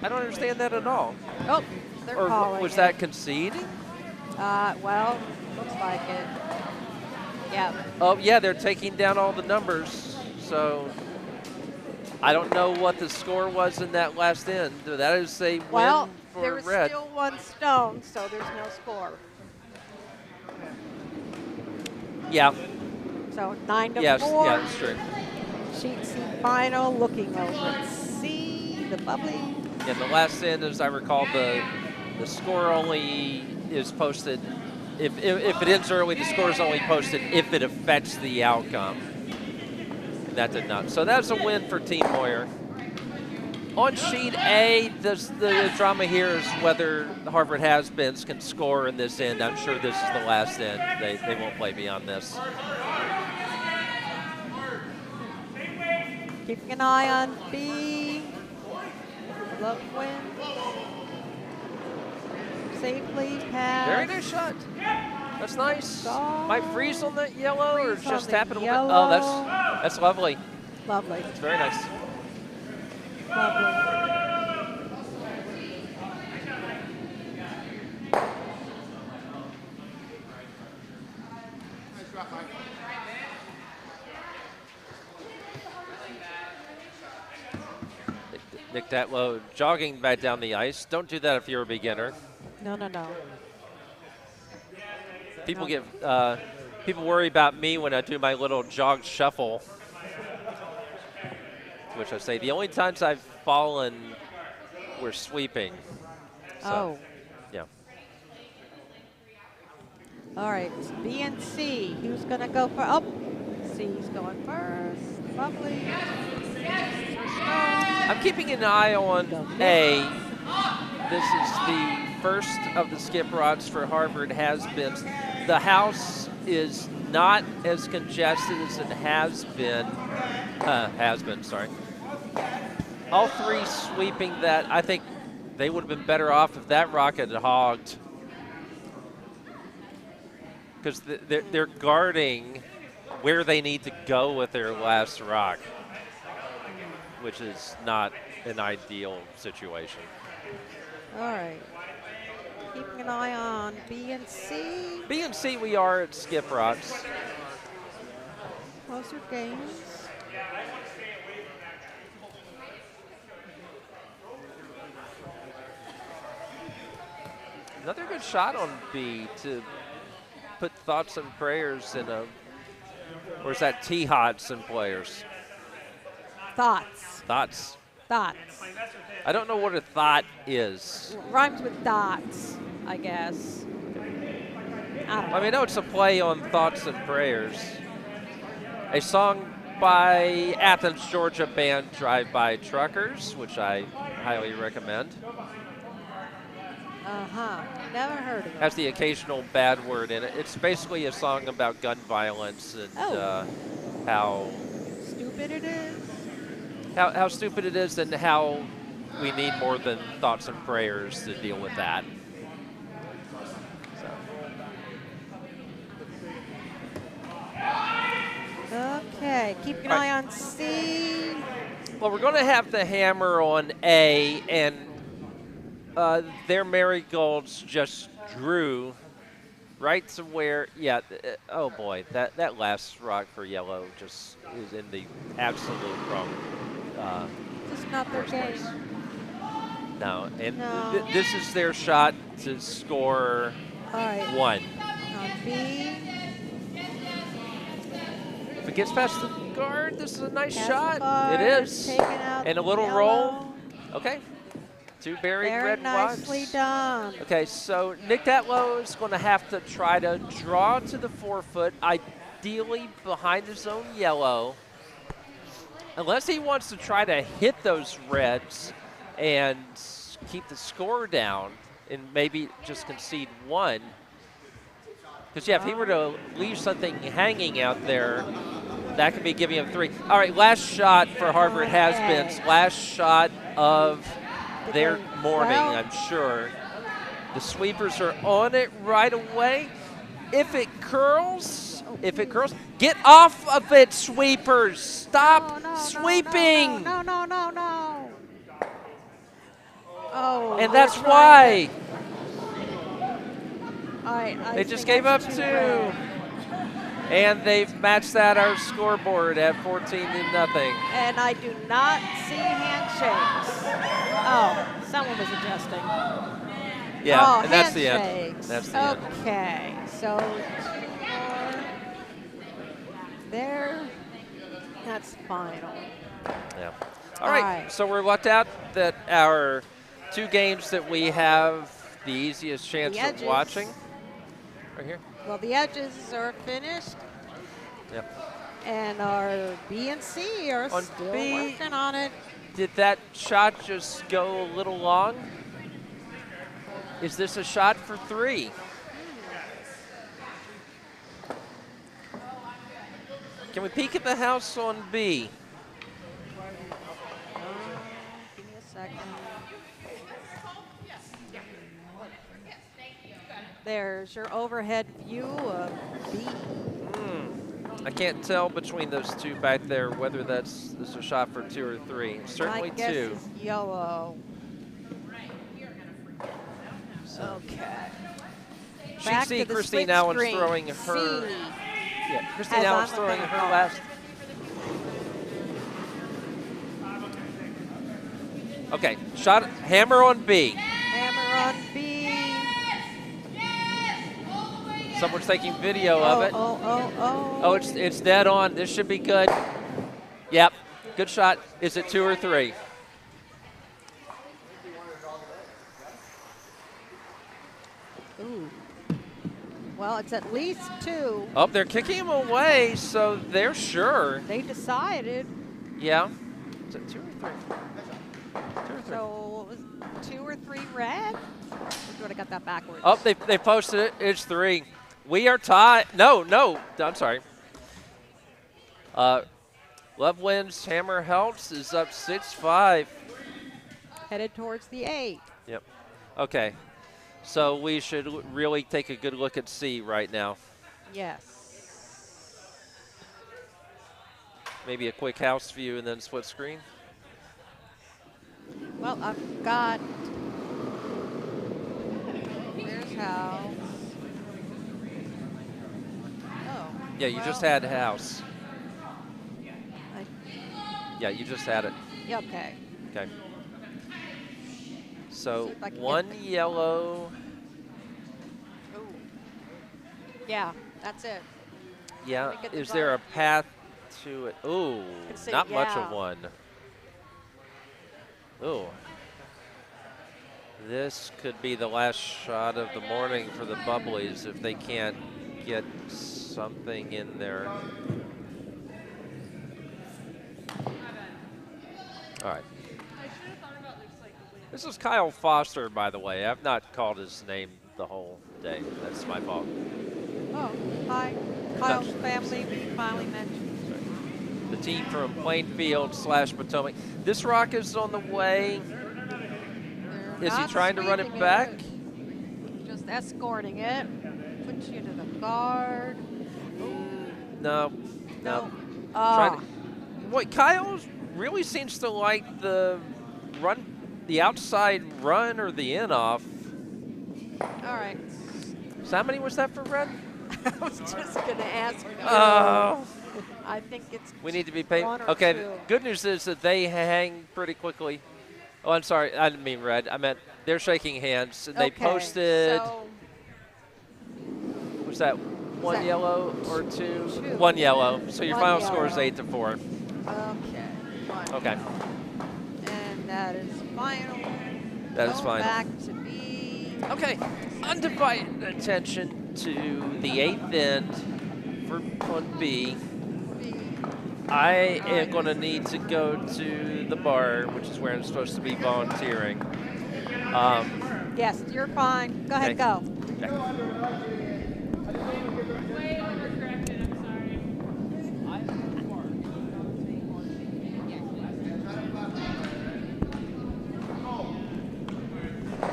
I don't understand that at all. Oh, they're Or calling was it. that conceding? Well, looks like it. Yeah. Oh yeah, they're taking down all the numbers. So I don't know what the score was in that last end. That is a win Well, for there was red. still one stone, so there's no score. Yeah. So 9 to Yes. 4. Yeah, that's true. Sheet C final, looking over at C, the bubbly. Yeah, the last end, as I recall, the score only is posted. If it ends early, the score is only posted if it affects the outcome. And that did not. So that's a win for Team Moyer. On sheet A, the drama here is whether the Harvard has-beens can score in this end. I'm sure this is the last end. They won't play beyond this. Keeping an eye on B. Love win. Safely pass. Very nice shot. That's nice. Goal. Might freeze on that yellow or Freeze on just the tap it a little bit. yellow. Oh, that's lovely. Lovely. It's very nice. Lovely. Nick Datlowe jogging back down the ice. Don't do that if you're a beginner. No. People get people worry about me when I do my little jog shuffle, which I say the only times I've fallen were sweeping. So, yeah. All right, B and C. Who's going to go for? Oh, C's going first. Bubbly. I'm keeping an eye on A. This is the first of the skip rods for Harvard has-beens. The house is not as congested as it has been. Sorry. All 3 sweeping that. I think they would have been better off if that rocket had hogged. Because they're guarding where they need to go with their last rock, which is not an ideal situation. All right. Keeping an eye on on B and C. B and C, we are at Skip Rocks. Closer games. Another good shot on B to put Thoughts and Prayers in a, or is that T-Hots and Players? Thoughts. Thoughts. Thoughts. I don't know what a thought is. Rhymes with dots, I guess. I don't know. I mean, no, it's a play on Thoughts and Prayers. A song by Athens, Georgia band Drive-By Truckers, which I highly recommend. Uh-huh. Never heard of it. Has the occasional bad word in it. It's basically a song about gun violence and how Stupid it is. how stupid it is and how we need more than thoughts and prayers to deal with that. Okay, keep an eye on C. Well, we're going to have the hammer on A, and their marigolds just drew right to where, oh boy, that last rock for yellow just is in the absolute wrong. Just not their game. place. No, and No. This is their shot to score All right. 1. On B. If it gets past the guard, this is a nice Pass shot. the guard, It is. taken out And a little yellow. roll. Okay. 2 buried Very red nicely ones. done. Okay, so Nick Datlowe is going to have to try to draw to the 4-foot, ideally behind his own yellow. Unless he wants to try to hit those reds and keep the score down and maybe just concede 1. Because, if he were to leave something hanging out there, that could be giving him 3. All right, last shot for Harvard Has-Beens. Last shot of their morning, I'm sure. The sweepers are on it right away. If it curls, get off of it, sweepers. Stop sweeping. No. Oh. And that's we're why. trying I They just think gave up that's 2. too bad. And they've matched that our scoreboard at 14-0. And I do not see handshakes. Oh, someone was adjusting. Yeah, oh, and that's the end. handshakes. That's the end. Okay, so 2 more. There. That's final. Yeah. All right, so we're lucked out that our 2 games that we have the easiest chance The of edges. watching. Right here. Well, the edges are finished, Yep. and our B and C are On still B- working on it. Did that shot just go a little long? Is this a shot for 3? Can we peek at the house on B? Give me a second. There's your overhead view of B. I can't tell between those 2 back there whether this is a shot for 2 or 3. Certainly My guess 2. is yellow. Okay. She Back see to the Christine split Allen's screen. throwing her. C. Yeah, Christine Has Allen's on throwing the her ball. last. Okay, shot, hammer on B. Hammer on B. Someone's taking video of it. Oh, it's dead on. This should be good. Yep, good shot. Is it 2 or 3? Ooh. Well, it's at least 2. Oh, they're kicking him away, so they're sure. They decided. Yeah. Is it 2 or 3? 2 or 3. So what was 2 or 3 red? Or do I got that backwards? Oh, they posted it. It's 3. We are tied. No. I'm sorry. Love wins. Hammer helps is up 6-5. Headed towards the 8. Yep. Okay. So we should really take a good look at C right now. Yes. Maybe a quick house view and then split screen. Well, I've got. There's house. Yeah, you just had house. I- Yeah, you just had it. yeah, okay. Okay. So See if I can get one the- yellow. Ooh. Yeah, that's it. Yeah. Let me get the Is there a bottom. path to it? Ooh, Let's see, not much of yeah. one. Ooh. This could be the last shot of the morning for the Bubblies if they can't get something in there. All right. This is Kyle Foster, by the way. I've not called his name the whole day. That's my fault. Oh, hi. Kyle's family, we finally mentioned. The team from Plainfield / Potomac. This rock is on the way. They're Is he not trying to run it sweeping back? Just escorting it. Puts you to the guard. No. No. Trying Ah, to, wait, Kyle really seems to like the run, the outside run or the in off. all right. So how many was that for Red? I was just going to ask you. Oh. I think it's We need to be paid. one or Okay, two. good news is that they hang pretty quickly. Oh, I'm sorry. I didn't mean Red. I meant they're shaking hands. And they Okay, posted, so was that one that yellow or two? two. One yellow. So your One final score is yellow. 8-4. Okay. One. Okay. And that is final. That is Going final. back to B. Okay, undivided attention to the 8th end for 1B. B. I am going to need to go to the bar, which is where I'm supposed to be volunteering. Yes, you're fine. Go ahead, Okay. go. Okay. Way overcorrected, I'm sorry.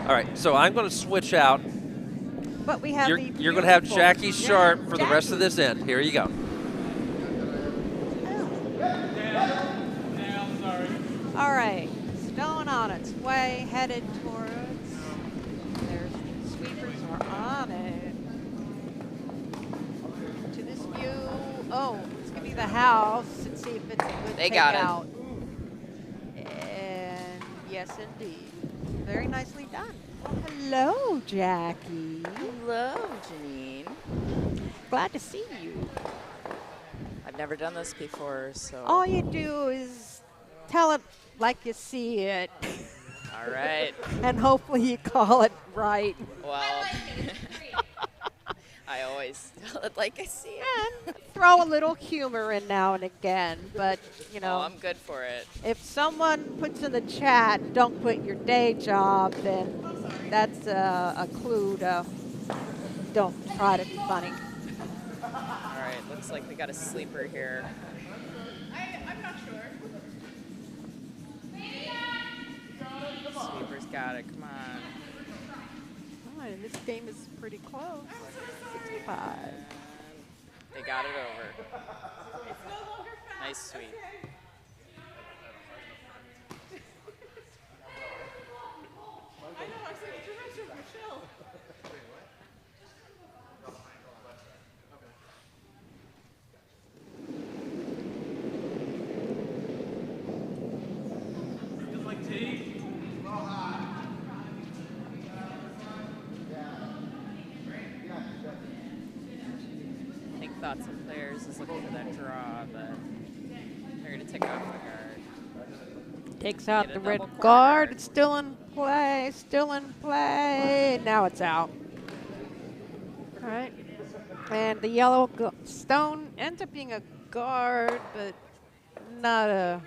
All right, so I'm going to switch out. But we have You're the going to have beautiful- Jackie Sharp Yeah, for the rest of Jackie. this end. Here you go. All right, stone on its way, headed towards. There's sweepers are on it. To this view. Oh, it's gonna be the house and see if it's a good They got it. takeout. And yes, indeed, very nicely done. Hello, Jackie. Hello, Janine. Glad to see you. I've never done this before, so. All you do is tell it like you see it, All right. and hopefully you call it right. Well, I always tell it like I see it. And throw a little humor in now and again, but you know, Oh, I'm good for it. if someone puts in the chat, don't quit your day job, then that's a clue to don't try to be funny. All right, looks like we got a sleeper here. I'm not sure. Sleeper's got it. Come on. All right, this game is pretty close. 65. And they got it over. Nice sweep. I think Thots and Players is looking for that draw, but they're going to take off the guard. Takes out Get a the red double corner guard. guard. It's still in play. Still in play. Now it's out. All right. And the yellow stone ends up being a guard, but not a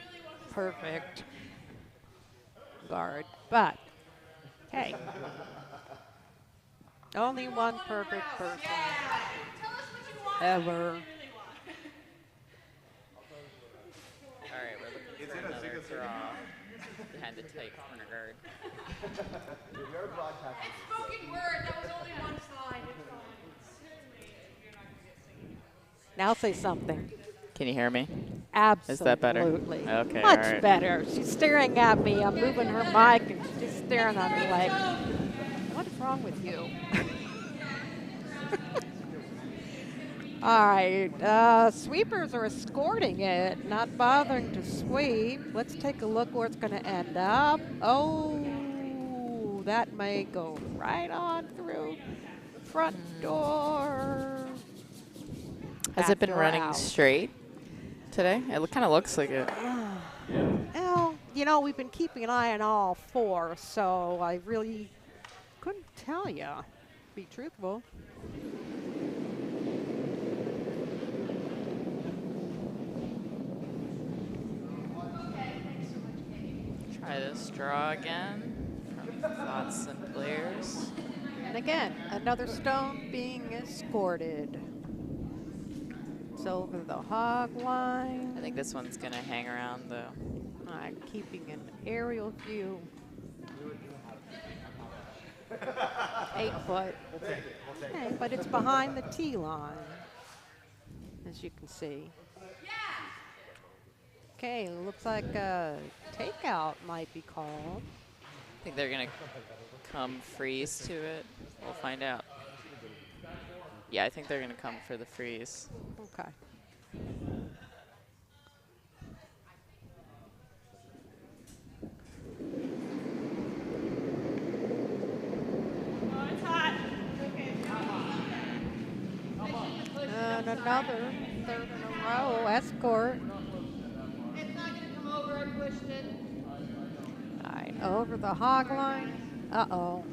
perfect guard. But hey, only one perfect person ever. All right, we're looking for another draw behind the tight corner guard. Spoken word, that was only one slide. It's fine. You're not gonna get singing. Now say something. Can you hear me? Absolutely. Is that better? Okay, Much all right. better. She's staring at me. I'm moving her mic and she's just staring at me like, what's wrong with you? All right, sweepers are escorting it, not bothering to sweep. Let's take a look where it's going to end up. Oh, that may go right on through front door. Has Back it been door running out. straight today? It kind of looks like it. Well, you know, we've been keeping an eye on all four, so I really couldn't tell you, be truthful. Try this draw again from Thots and Players. And again, another stone being escorted. It's over the hog line. I think this one's going to hang around though. I'm keeping an aerial view. 8 foot. Okay, but it's behind the tee line, as you can see. Okay, looks like a takeout might be called. I think they're going to come freeze to it. We'll find out. Yeah, I think they're going to come for the freeze. Okay. Oh, it's hot. Okay. And another third in a row escort. It's not going to come over. I pushed it. All right, over the hog line. Uh-oh.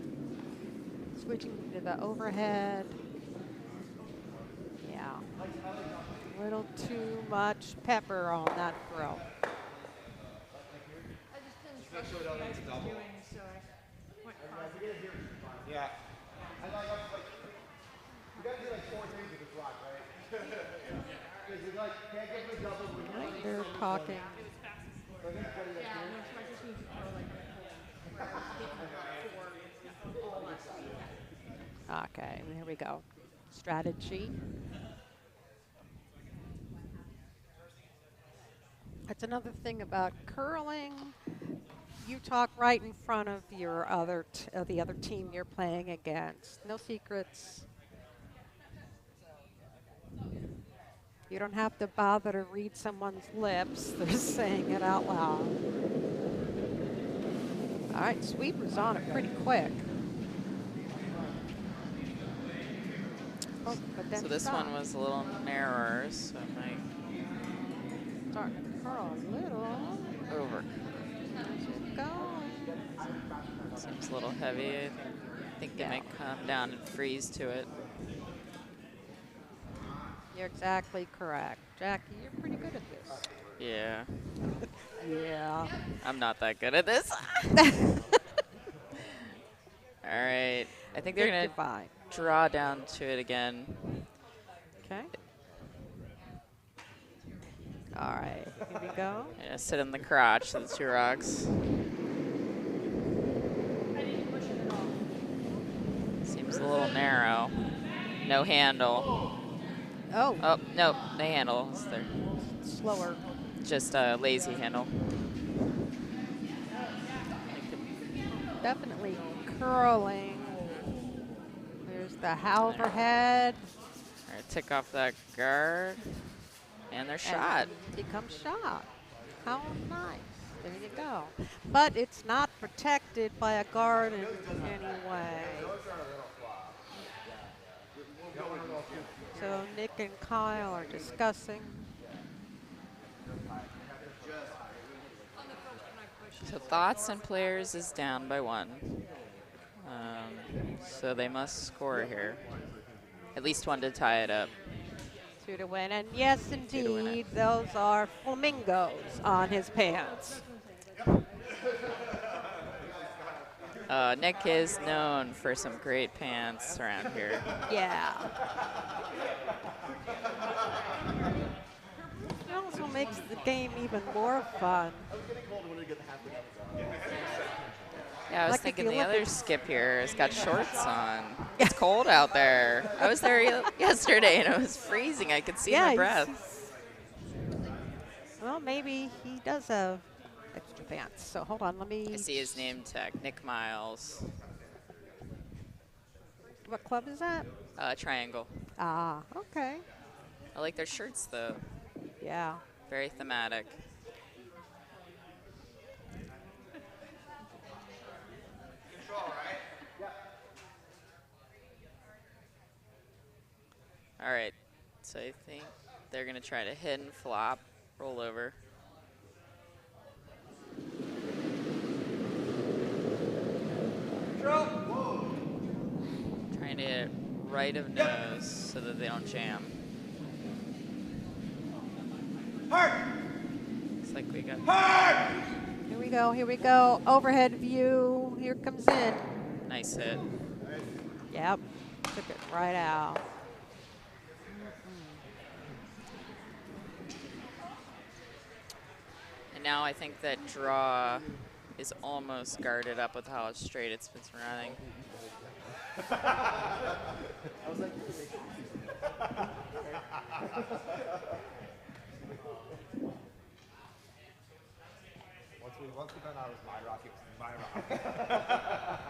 Switching to the overhead. Yeah. A little too much pepper on that throw. I just didn't trust what you guys were doing, so I went cross. Yeah. I like, you gotta do like 4 things with this rock, right? Because you like, can't get the double when you're like, They're talking. Okay, there we go. Strategy. That's another thing about curling. You talk right in front of your the other team you're playing against. No secrets. You don't have to bother to read someone's lips. They're saying it out loud. All right, sweeper's on it pretty quick. Oh, but then So this stop. one was a little narrower, so it might Start to curl a little. over. As you go. Seems a little heavy. I think Yeah. it might come down and freeze to it. You're exactly correct. Jackie, you're pretty good at this. Yeah, Yeah. I'm not that good at this. All right, I think they're going to Fine. draw down to it again. Okay. All right, here we go. Yeah, sit in the crotch of the 2 rocks. Seems a little narrow. No handle. Oh, Oh, no, the handle is there. slower. Just a lazy handle. Definitely curling. There's the overhead. All right, tick off that guard. And they're shot. And becomes shot. How nice. There you go. But it's not protected by a guard in any way. So Nick and Kyle are discussing. So Thots and Players is down by 1. So they must score here. At least 1 to tie it up. 2 to win. And yes, to win it. indeed, those are flamingos on his pants. Nick is known for some great pants around here. Yeah. It also makes the game even more fun. Yeah, I was Like at thinking the the other Olympics. skip here has got shorts on. It's cold out there. I was there yesterday and it was freezing. I could see my breath. Well, maybe he does have extra pants. So hold on, let me. I see his name tag, Nick Miles. What club is that? Triangle. Ah, okay. I like their shirts, though. Yeah. Very thematic. All right. So I think they're going to try to hit and flop, roll over. Trying to hit right of nose so that they don't jam. Looks like we got Here we go. Here we go. Overhead view. Here it comes in. nice hit. Yep. Took it right out. And now I think that draw is almost guarded up with how straight it's been running. Once we found out it was my rock, it was my rock.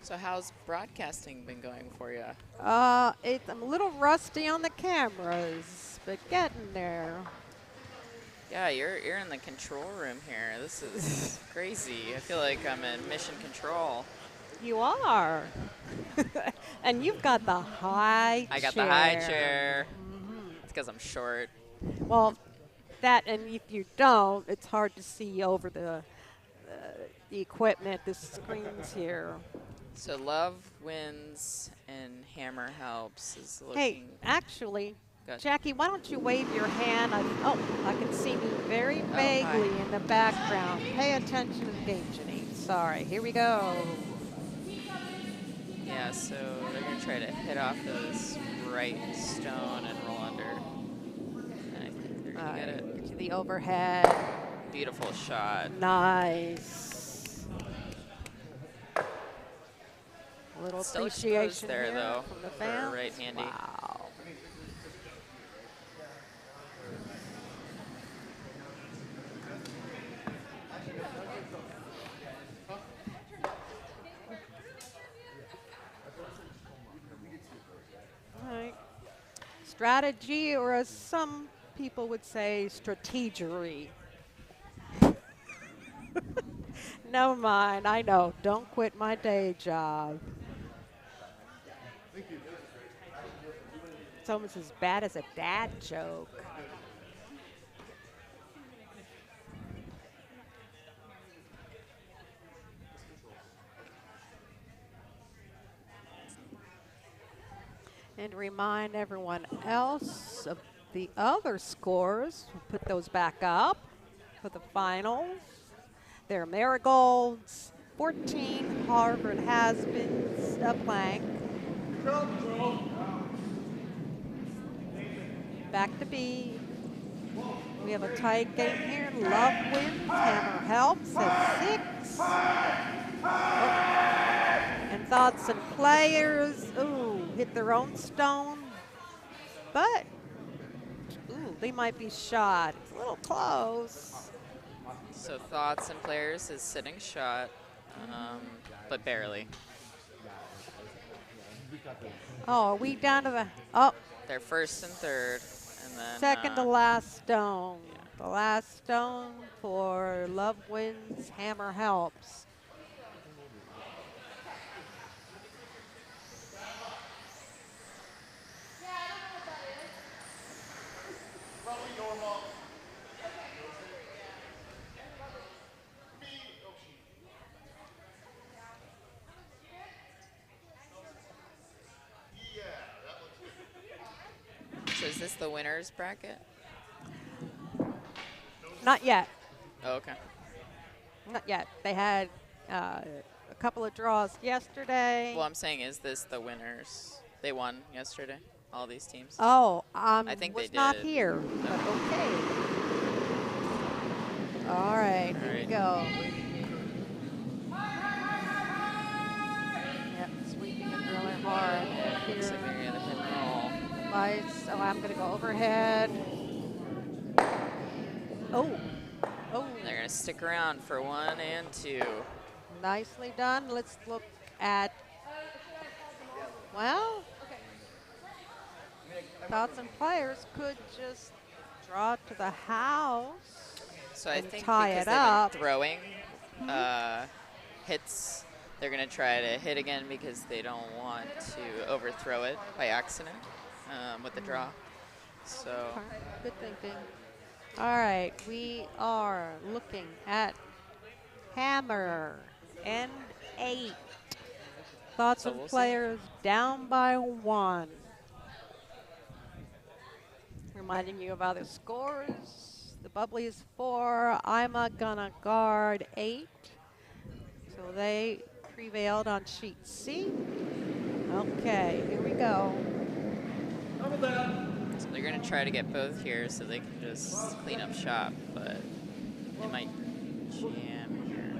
So how's broadcasting been going for you? I'm a little rusty on the cameras, but getting there. Yeah, you're in the control room here. This is crazy. I feel like I'm in mission control. You are. And you've got the high chair. I got the high chair. It's because I'm short. Well, that, and if you don't, it's hard to see over the equipment, the screens here. So love wins and hammer helps is looking. Hey, actually, good. Jackie, why don't you wave your hand? I can see me very vaguely in the background. Pay attention to the game, Janine. Sorry. Here we go. Yeah, so they're going to try to hit off those right stone and roll under. And I think they're going to get it. Get to the overhead. Beautiful shot. Nice. A little Still appreciation exposed there, here though, from the for fans. right-handy. Wow. All right. Strategy, or as some people would say, strategery. Never mind, I know. Don't quit my day job. It's almost as bad as a dad joke. And remind everyone else of the other scores. We'll put those back up for the finals. They're Marigolds, 14 Harvard Has-Beens, a blank. Back to B. We have a tight game here. Love wins, hammer helps at 6. And Thots and players, hit their own stone. But, they might be shot. It's a little close. So Thots and players is sitting shot, but barely. Oh, are we down to the, They're first and third, and then second to last stone. Yeah. The last stone for Love Wins, hammer helps. So is this the winner's bracket? Not yet. Oh, okay. Not yet. They had a couple of draws yesterday. Well, I'm saying, is this the winners? They won yesterday, all these teams? Oh, I think was they not did. here, but okay. All right, here we go. Yep, sweeping it really hard. Looks like they're going to hit and roll. Nice. So I'm going to go overhead. Oh. They're going to stick around for 1 and 2. Nicely done. Let's look at, well, Thots and players could just draw to the house So I and think tie because it they've up. been throwing hits, they're going to try to hit again because they don't want to overthrow it by accident with the draw. So Okay, good thinking. All right, we are looking at hammer and 8. Thots So and we'll see. players down by 1. Reminding you of other scores. The bubbly is 4. I'm gonna guard 8. So they prevailed on sheet C. Okay, here we go. So they're going to try to get both here so they can just clean up shop, but they might jam here.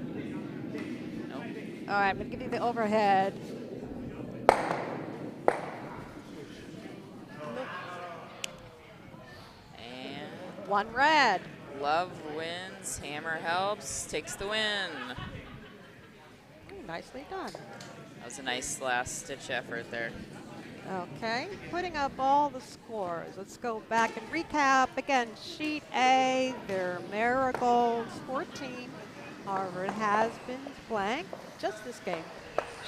Nope. All right, I'm gonna give you the overhead. And 1 red. love wins, hammer helps, takes the win. Ooh, nicely done. That was a nice last ditch effort there. Okay, putting up all the scores. Let's go back and recap. Again, sheet A, their marigolds 14. However, it has been blank just this game.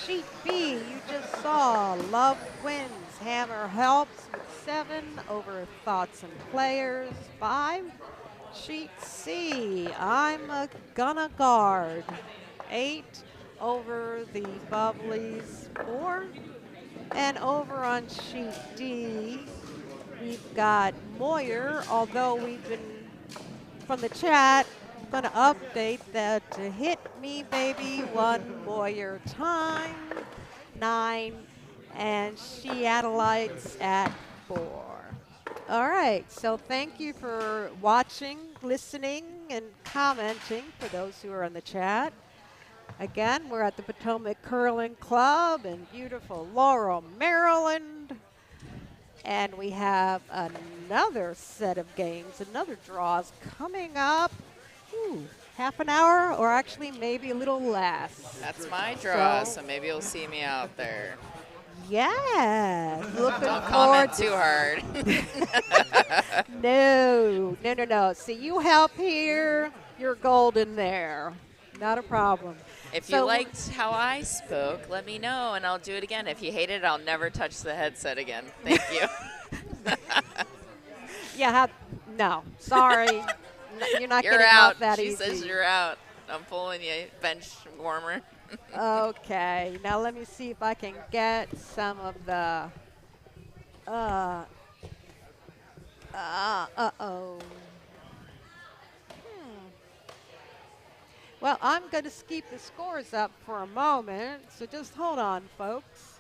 Sheet B, you just saw love wins, hammer helps with 7 over Thots and players 5. Sheet C, I'm gonna guard 8 over the bubblies 4. And over on sheet D, we've got Moyer, although we've been, from the chat, going to update that to hit me, baby, 1 Moyer time, 9, and Seattleites at 4. All right, so thank you for watching, listening, and commenting for those who are in the chat. Again, we're at the Potomac Curling Club in beautiful Laurel, Maryland. And we have another set of games, another draws coming up. Ooh, half an hour, or actually maybe a little less. That's my draw, so maybe you'll see me out there. Yeah, looking Don't forward comment too hard. No. See, you help here, you're golden there. Not a problem. If So- you liked how I spoke, let me know and I'll do it again. If you hate it, I'll never touch the headset again. Thank you. Yeah, no, sorry. You're not You're getting out. off that She easy. says you're out. I'm pulling you bench warmer. Okay, now let me see if I can get some of the. Uh-oh. Well, I'm going to keep the scores up for a moment, so just hold on, folks.